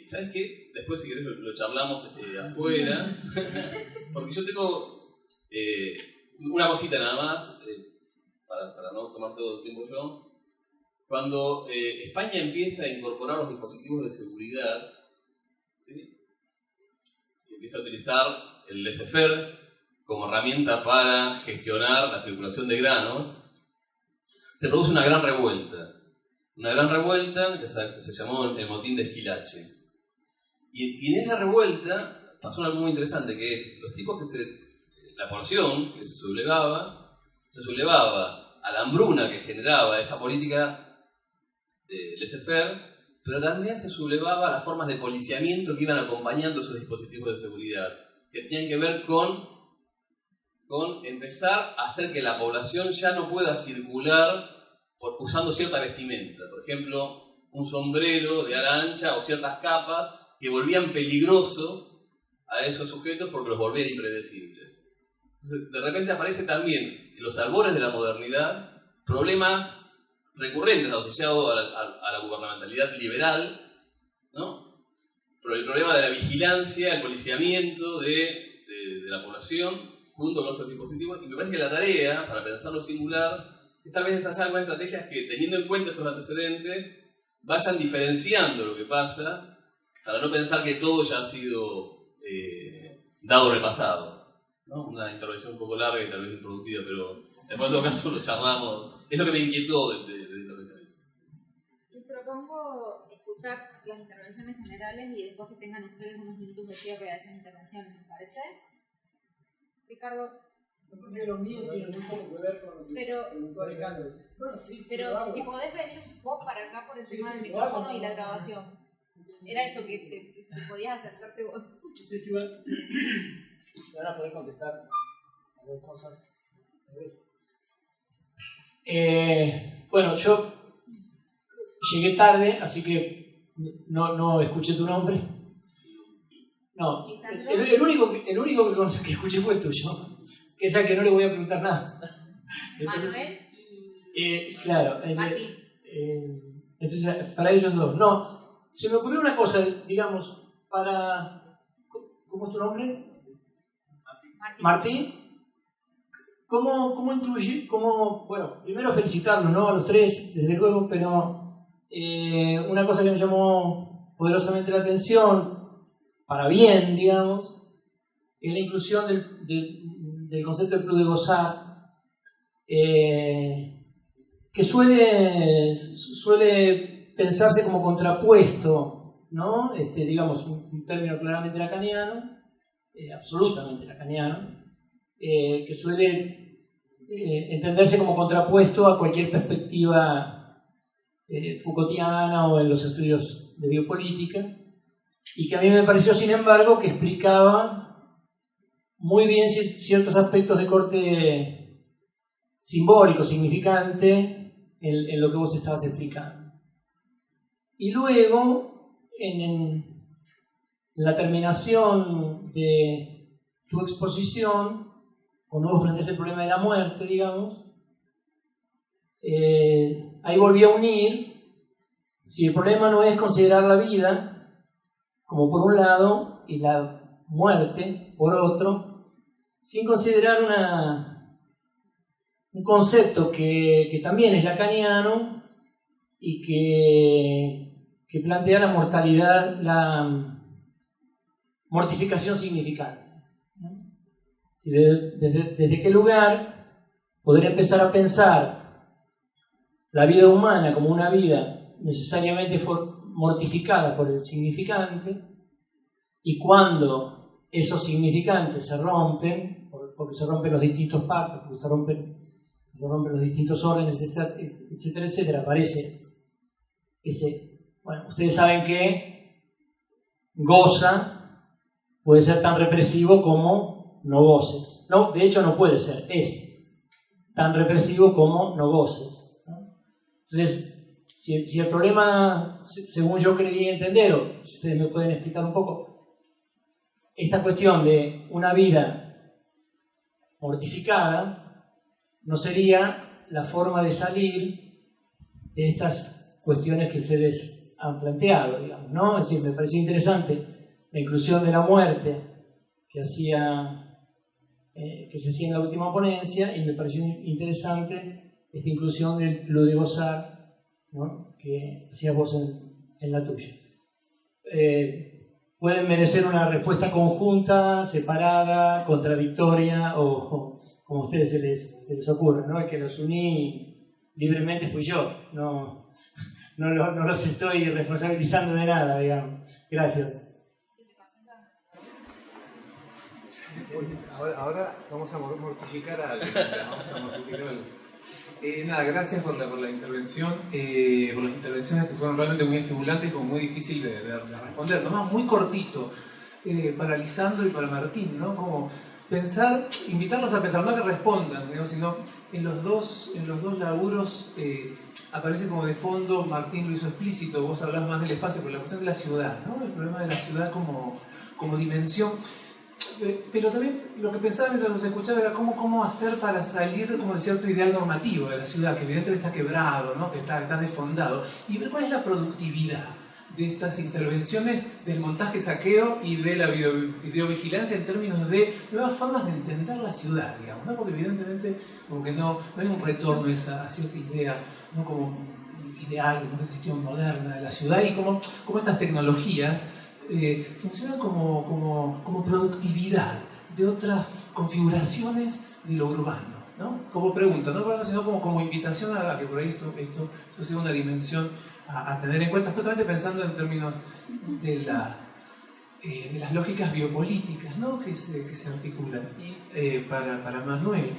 ¿Sabes qué? Después, si querés, lo charlamos afuera, porque yo tengo una cosita nada más, para no tomar todo el tiempo yo. Cuando España empieza a incorporar los dispositivos de seguridad, ¿sí? Y empieza a utilizar el laissez-faire como herramienta para gestionar la circulación de granos, se produce una gran revuelta que se llamó el motín de Esquilache. Y en esa revuelta pasó algo muy interesante, que es los tipos la población que se sublevaba a la hambruna que generaba esa política de laissez-faire, pero también se sublevaba a las formas de policiamiento que iban acompañando esos dispositivos de seguridad, que tenían que ver con empezar a hacer que la población ya no pueda circular usando cierta vestimenta. Por ejemplo, un sombrero de ala ancha o ciertas capas que volvían peligroso a esos sujetos porque los volvían impredecibles. Entonces, de repente aparece también en los albores de la modernidad problemas recurrentes asociados a la gubernamentalidad liberal, ¿no? Pero el problema de la vigilancia, el policiamiento de la población junto con otros dispositivos, y me parece que la tarea, para pensar lo singular, es tal vez ensayar algunas estrategias que, teniendo en cuenta estos antecedentes, vayan diferenciando lo que pasa, para no pensar que todo ya ha sido dado en el pasado, ¿no? Una intervención un poco larga y tal vez improductiva, pero después en todo caso lo charlamos. Es lo que me inquietó de lo que tenés. Les propongo escuchar las intervenciones generales y después que tengan ustedes unos minutos de cierre a esas intervenciones, ¿me parece? Ricardo. Porque lo mío tiene muy poco que ver con lo que preguntó Alejandro. Bueno, sí, Pero si podés venir vos para acá por encima del micrófono y la grabación. Era eso que si podías acercarte vos. No sé si van a poder contestar a dos cosas. Bueno, yo llegué tarde, así que no escuché tu nombre. No, el único que escuché fue el tuyo, que es el que no le voy a preguntar nada. Entonces, Manuel y claro, Martín. Entonces, para ellos dos. No, se me ocurrió una cosa, digamos, para... ¿Cómo es tu nombre? Martín. ¿Cómo incluye? Bueno, primero felicitarlos, ¿no? A los tres, desde luego, pero una cosa que me llamó poderosamente la atención, para bien, digamos, es la inclusión del concepto del plus de gozar, que suele pensarse como contrapuesto, ¿no? Digamos, un término claramente lacaniano, absolutamente lacaniano, que suele entenderse como contrapuesto a cualquier perspectiva Foucaultiana o en los estudios de biopolítica, y que a mí me pareció, sin embargo, que explicaba muy bien ciertos aspectos de corte simbólico, significante, en lo que vos estabas explicando. Y luego, en la terminación de tu exposición, cuando vos planteás el problema de la muerte, digamos, ahí volví a unir, si el problema no es considerar la vida como por un lado y la muerte por otro, sin considerar un concepto que también es lacaniano y que plantea la mortalidad, la mortificación significante. ¿Desde qué lugar poder empezar a pensar la vida humana como una vida necesariamente mortificada por el significante, y cuando esos significantes se rompen, porque se rompen los distintos pactos, porque se rompen los distintos órdenes, etcétera, etcétera, aparece bueno, ustedes saben que goza puede ser tan represivo como no goces. No, de hecho no puede ser, es tan represivo como no goces, ¿no? Entonces, si el problema, según yo creí entender, o si ustedes me pueden explicar un poco, esta cuestión de una vida mortificada, no sería la forma de salir de estas cuestiones que ustedes han planteado, digamos, ¿no? Es decir, me pareció interesante la inclusión de la muerte que se hacía en la última ponencia, y me pareció interesante esta inclusión del plus de gozar, ¿no? Que hacías vos en la tuya. Pueden merecer una respuesta conjunta, separada, contradictoria, o como a ustedes se les ocurra, ¿no? El que los uní libremente fui yo, no los estoy responsabilizando de nada, digamos. Gracias. Ahora vamos a mortificar algo. Nada, gracias por la intervención, por las intervenciones que fueron realmente muy estimulantes y como muy difícil de responder. Nomás muy cortito, para Lisandro y para Martín, ¿no? Como pensar, invitarlos a pensar, no que respondan, ¿no? Sino en los dos laburos aparece como de fondo, Martín lo hizo explícito, vos hablabas más del espacio, pero la cuestión de la ciudad, ¿no? El problema de la ciudad como dimensión. Pero también lo que pensaba mientras los escuchaba era cómo hacer para salir como de cierto ideal normativo de la ciudad, que evidentemente está quebrado, ¿no? Que está desfondado, y ver cuál es la productividad de estas intervenciones del montaje-saqueo y de la videovigilancia en términos de nuevas formas de entender la ciudad, digamos, ¿no? Porque evidentemente como que no hay un retorno a cierta idea, ¿no? Como ideal, una gestión moderna de la ciudad, y como estas tecnologías funcionan como productividad de otras configuraciones de lo urbano, ¿no? Como pregunta, no sino como invitación a que por ahí esto sea una dimensión a tener en cuenta, justamente pensando en términos de de las lógicas biopolíticas, ¿no? que se articulan. Y para Manuel,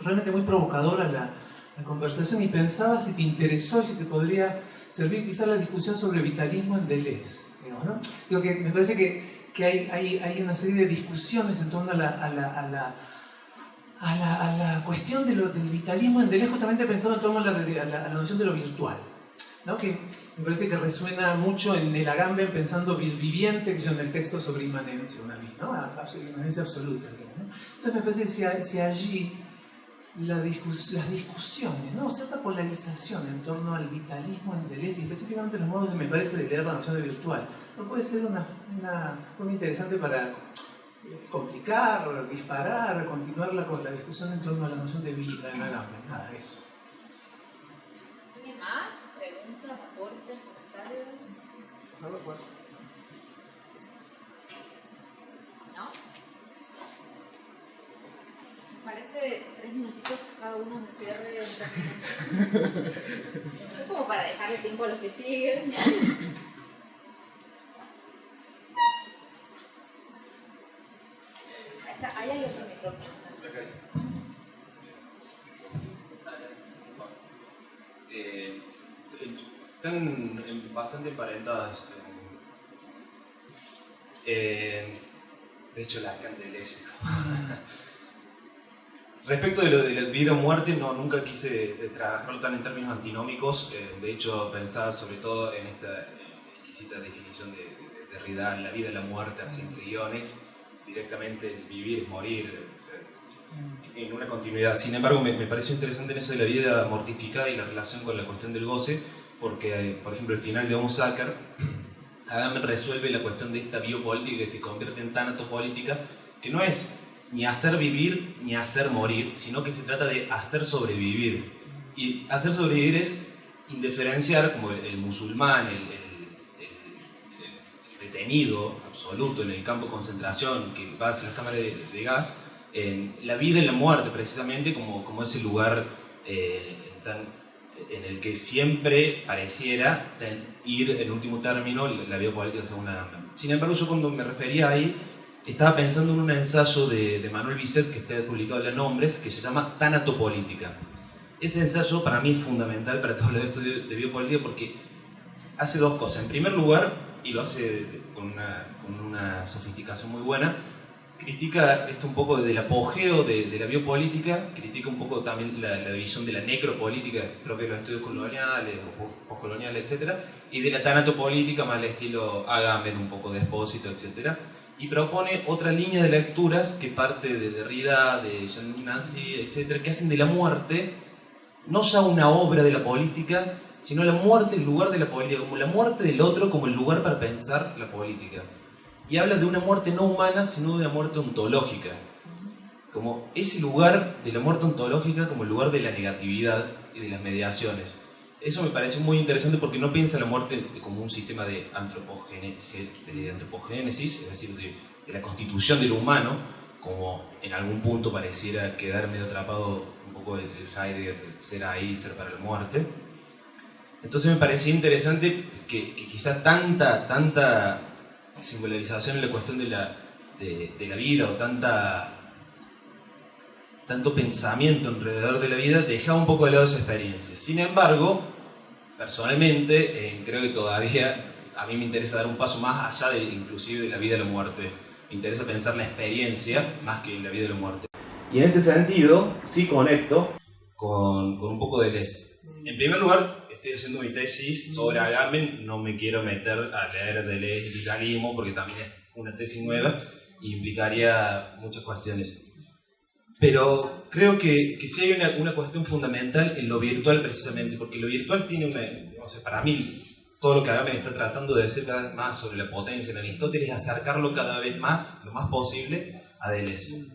realmente muy provocadora la conversación, y pensaba si te interesó y si te podría servir quizá la discusión sobre vitalismo en Deleuze, digamos, ¿no? Digo que me parece que hay una serie de discusiones en torno a la cuestión del vitalismo en Deleuze, justamente pensando en torno a la noción de lo virtual, ¿no? Que me parece que resuena mucho en el Agamben, pensando viviente, que es en el texto sobre inmanencia, una vida, ¿no? Inmanencia absoluta, digamos, ¿no? Entonces me parece que si allí las discusiones, ¿no? Cierta polarización en torno al vitalismo en Deleuze, y específicamente los modos, me parece, de leer la noción de virtual, no puede ser una forma interesante para complicar, disparar, continuar con la discusión en torno a la noción de vida en Agamben. Nada, eso. ¿Tiene más preguntas, aportes, comentarios? No lo acuerdo. ¿No? Parece 3 minutitos cada uno de cierre. Es como para dejarle tiempo a los que siguen. Ahí hay otro micrófono. Están bastante emparentadas. De hecho, la candelese. Respecto de lo de la vida o muerte, nunca quise trabajarlo tan en términos antinómicos. De hecho, pensaba sobre todo en esta exquisita definición de Derrida, la vida y la muerte, así entre guiones, directamente el vivir es morir, o sea, en una continuidad. Sin embargo, me pareció interesante en eso de la vida mortificada y la relación con la cuestión del goce, porque, por ejemplo, el final de Homo Sacer, Agamben resuelve la cuestión de esta biopolítica que se convierte en tanatopolítica, que no es ni hacer vivir ni hacer morir, sino que se trata de hacer sobrevivir. Y hacer sobrevivir es indiferenciar, como el musulmán, el detenido absoluto en el campo de concentración que va hacia las cámaras de gas, en la vida y la muerte precisamente como ese lugar en el que siempre pareciera ir en último término la biopolítica según Agamben. Sin embargo, yo cuando me refería ahí estaba pensando en un ensayo de Manuel Bisset que está publicado en La Nombres, que se llama Tanatopolítica. Ese ensayo para mí es fundamental para todos los estudios de biopolítica porque hace dos cosas. En primer lugar, y lo hace con una sofisticación muy buena, critica esto un poco del apogeo de la biopolítica, critica un poco también la división de la necropolítica propia de los estudios coloniales o postcoloniales, etc., y de la tanatopolítica más al estilo Agamben, un poco de Expósito, etc., y propone otra línea de lecturas que parte de Derrida, de Jean Nancy, etc., que hacen de la muerte no ya una obra de la política, sino la muerte en lugar de la política, como la muerte del otro como el lugar para pensar la política. Y habla de una muerte no humana, sino de una muerte ontológica, como ese lugar de la muerte ontológica como el lugar de la negatividad y de las mediaciones. Eso me pareció muy interesante porque no piensa la muerte como un sistema de antropogénesis, es decir, de la constitución del humano, como en algún punto pareciera quedar medio atrapado un poco el Heidegger, el ser ahí, ser para la muerte. Entonces me parecía interesante que quizás tanta singularización en la cuestión de la vida o tanto pensamiento alrededor de la vida dejaba un poco de lado esa experiencia. Sin embargo, personalmente creo que todavía a mí me interesa dar un paso más allá inclusive de la vida y la muerte. Me interesa pensar la experiencia más que la vida y la muerte. Y en este sentido sí conecto con un poco de Deleuze. En primer lugar, estoy haciendo mi tesis sobre Agamben, no me quiero meter a leer Deleuze y vitalismo porque también es una tesis nueva y implicaría muchas cuestiones. Pero creo que sí hay una cuestión fundamental en lo virtual precisamente, porque lo virtual tiene para mí, todo lo que Agamben está tratando de decir cada vez más sobre la potencia en Aristóteles es acercarlo cada vez más, lo más posible, a Deleuze.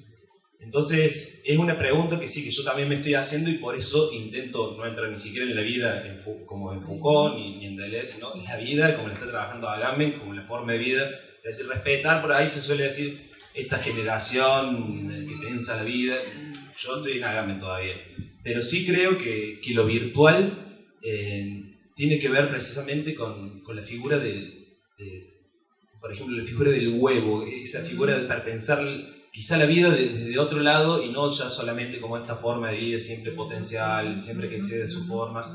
Entonces, es una pregunta que sí, que yo también me estoy haciendo y por eso intento no entrar ni siquiera en la vida como en Foucault ni en Deleuze, sino en la vida como la está trabajando Agamben, como la forma de vida. Es decir, respetar, por ahí se suele decir, esta generación que piensa la vida. Yo estoy en Agamben todavía. Pero sí creo que lo virtual tiene que ver precisamente con la figura de por ejemplo, la figura del huevo, esa figura para pensar quizá la vida desde otro lado y no ya solamente como esta forma de vida siempre potencial, siempre que excede sus formas.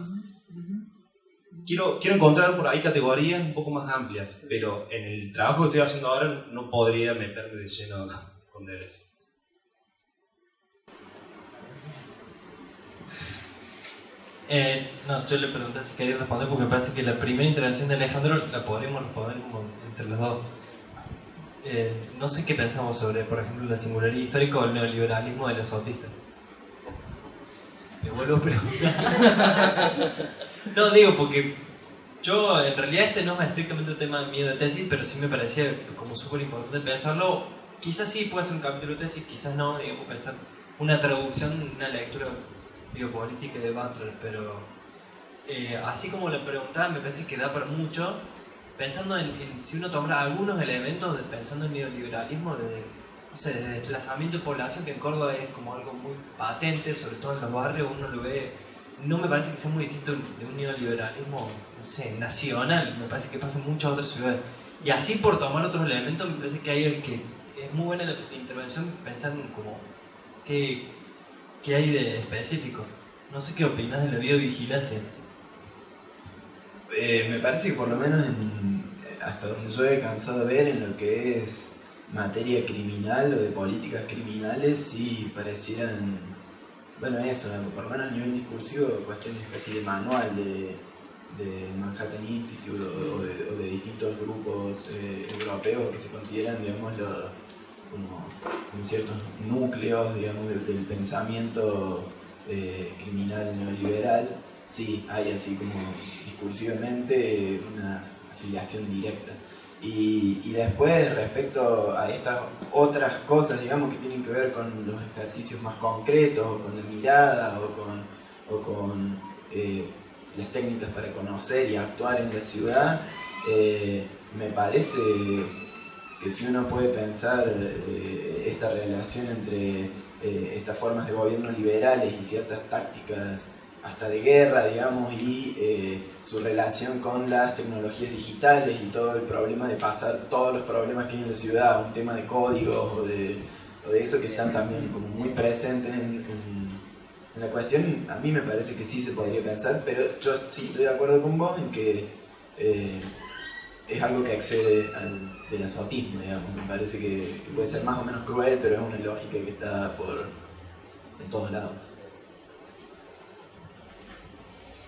Quiero encontrar por ahí categorías un poco más amplias, pero en el trabajo que estoy haciendo ahora no podría meterme de lleno con Deleuze. No, yo le pregunté si quería responder porque me parece que la primera intervención de Alejandro la podríamos responder como entre los dos. No sé qué pensamos sobre, por ejemplo, la singularidad histórica o el neoliberalismo de los autistas. Me vuelvo a preguntar. No, digo, porque yo, en realidad este no es estrictamente un tema mío de tesis, pero sí me parecía como súper importante pensarlo. Quizás sí puede ser un capítulo de tesis, quizás no, digamos, pensar una traducción, una lectura biopolítica de Butler, pero así como lo preguntaba, me parece que da para mucho, pensando en si uno toma algunos elementos, pensando en neoliberalismo, no sé, de desplazamiento de población, que en Córdoba es como algo muy patente, sobre todo en los barrios, uno lo ve, no me parece que sea muy distinto de un neoliberalismo, no sé, nacional, me parece que pasa en muchas otras ciudades. Y así por tomar otros elementos, me parece que hay el que es muy buena la intervención, pensando en como qué hay de específico. No sé qué opinas de la biovigilancia. Me parece que por lo menos hasta donde yo he cansado de ver en lo que es materia criminal o de políticas criminales, sí parecieran, bueno, eso, por lo menos a nivel discursivo, cuestiones casi de manual de Manhattan Institute o de distintos grupos europeos que se consideran, digamos, como ciertos núcleos, digamos, del pensamiento criminal neoliberal. Sí, hay así como discursivamente una afiliación directa. Y después, respecto a estas otras cosas, digamos, que tienen que ver con los ejercicios más concretos, o con la mirada, o con las técnicas para conocer y actuar en la ciudad, me parece que si uno puede pensar esta relación entre estas formas de gobierno liberales y ciertas tácticas hasta de guerra, digamos, y su relación con las tecnologías digitales y todo el problema de pasar todos los problemas que hay en la ciudad a un tema de códigos o de eso que están también como muy presentes en la cuestión, a mí me parece que sí se podría pensar, pero yo sí estoy de acuerdo con vos en que es algo que excede del azotismo, digamos. Me parece que puede ser más o menos cruel, pero es una lógica que está en todos lados.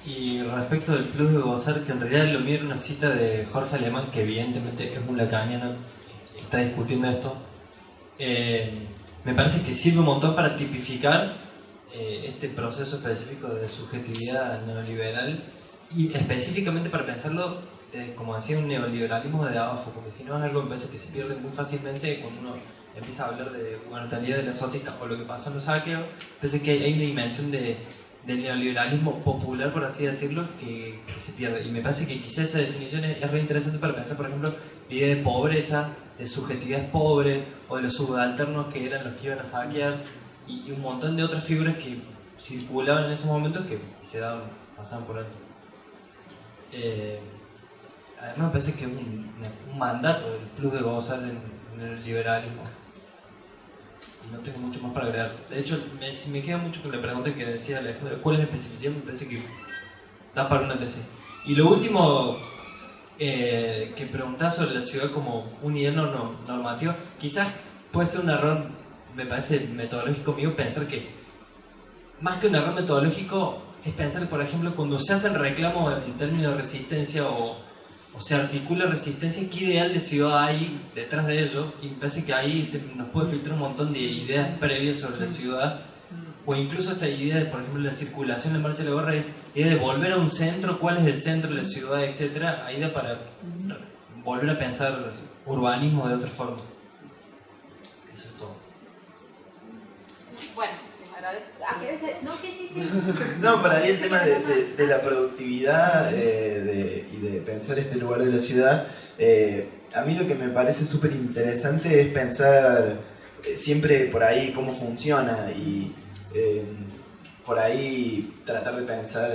Y respecto del plus de gozar, que en realidad lo mío era una cita de Jorge Alemán, que evidentemente es un lacaniano, está discutiendo esto, me parece que sirve un montón para tipificar este proceso específico de subjetividad neoliberal y específicamente para pensarlo como decía, un neoliberalismo de abajo, porque si no es algo que me parece que se pierde muy fácilmente cuando uno empieza a hablar de gubernamentalidad de las autistas o lo que pasó en los saqueos. Parece que hay una dimensión del neoliberalismo popular, por así decirlo, que se pierde. Y me parece que quizás esa definición es re interesante para pensar, por ejemplo, la idea de pobreza, de subjetividad pobre, o de los subalternos que eran los que iban a saquear, y un montón de otras figuras que circulaban en esos momentos que pasaban por alto. Además me parece que es un mandato del plus de gozar en el liberalismo. Y no tengo mucho más para agregar. De hecho, me queda mucho con la pregunta que decía Alejandro, ¿cuál es la especificidad? Me parece que da para una tesis. Y lo último que preguntaba sobre la ciudad como un ideal normativo, quizás puede ser un error, me parece metodológico mío, pensar que más que un error metodológico es pensar, por ejemplo, cuando se hace el reclamo en términos de resistencia o se articula resistencia, ¿qué ideal de ciudad hay detrás de ello? Y me parece que ahí nos puede filtrar un montón de ideas previas sobre la ciudad, o incluso esta idea de, por ejemplo, la circulación, la marcha de la gorra, es idea de volver a un centro, cuál es el centro de la ciudad, etcétera, ahí da para volver a pensar urbanismo de otra forma. Eso es todo. Bueno, les agradezco. No, sí. No, para ahí el tema de la productividad y de pensar este lugar de la ciudad, a mí lo que me parece súper interesante es pensar siempre por ahí cómo funciona y por ahí tratar de pensar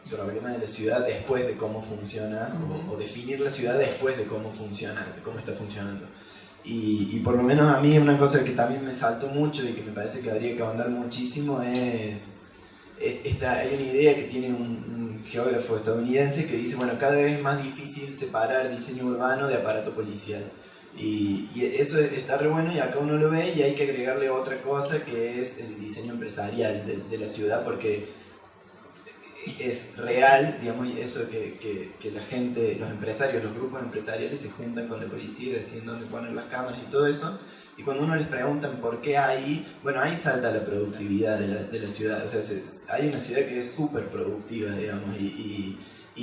problema de la ciudad después de cómo funciona, o definir la ciudad después de cómo funciona, de cómo está funcionando. Y por lo menos a mí una cosa que también me saltó mucho y que me parece que habría que ahondar muchísimo es... hay una idea que tiene un geógrafo estadounidense que dice, bueno, cada vez es más difícil separar diseño urbano de aparato policial. Y eso está re bueno y acá uno lo ve y hay que agregarle otra cosa que es el diseño empresarial de la ciudad, porque es real, digamos, eso que la gente, los empresarios, los grupos empresariales se juntan con la policía y deciden dónde poner las cámaras y todo eso. Y cuando uno les preguntan por qué ahí, bueno, ahí salta la productividad de la ciudad. O sea, hay una ciudad que es súper productiva, digamos, y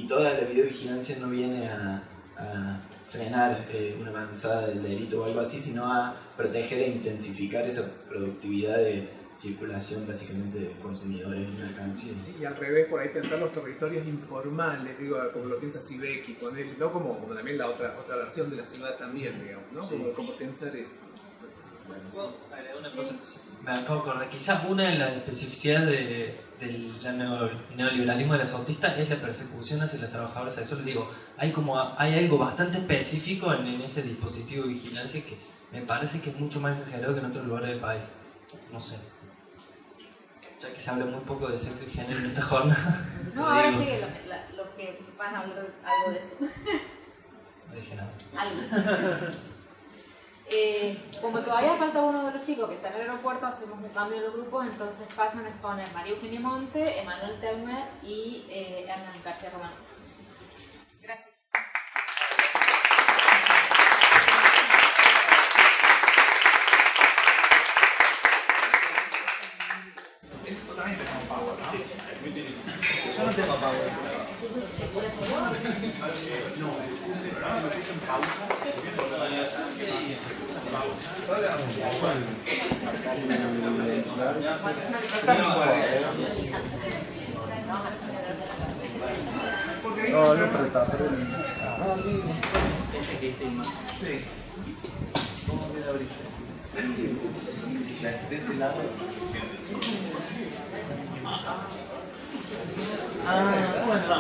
toda la videovigilancia no viene a frenar una avanzada del delito o algo así, sino a proteger e intensificar esa productividad de circulación básicamente de consumidores y mercancías. Y al revés, por ahí pensar los territorios informales, digo, como lo piensa Sibeki, poner, ¿no? como también la otra versión de la ciudad también, digamos, ¿no? Sí. Como pensar eso. Una cosa. Me acabo de acordar, quizás una de las especificidades del neoliberalismo de la sortista es la persecución hacia los trabajadores sexuales. Digo, hay algo bastante específico en ese dispositivo de vigilancia que me parece que es mucho más exagerado que en otros lugares del país. No sé. Ya que se habla muy poco de sexo y género en esta jornada. No, ahora sí que lo que van a hablar algo de eso. No dije nada. Algo. Como todavía falta uno de los chicos que está en el aeropuerto, hacemos un cambio en los grupos, entonces pasan a exponer María Eugenia Monte, Emanuel Teumer y Hernán García Román. Gracias. Yo no tengo power. No, no falta, pero... Este que hice más. Sí. ¿Cómo queda brilla? De este lado. Bueno.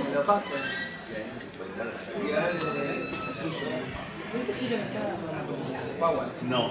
Me lo paso. No,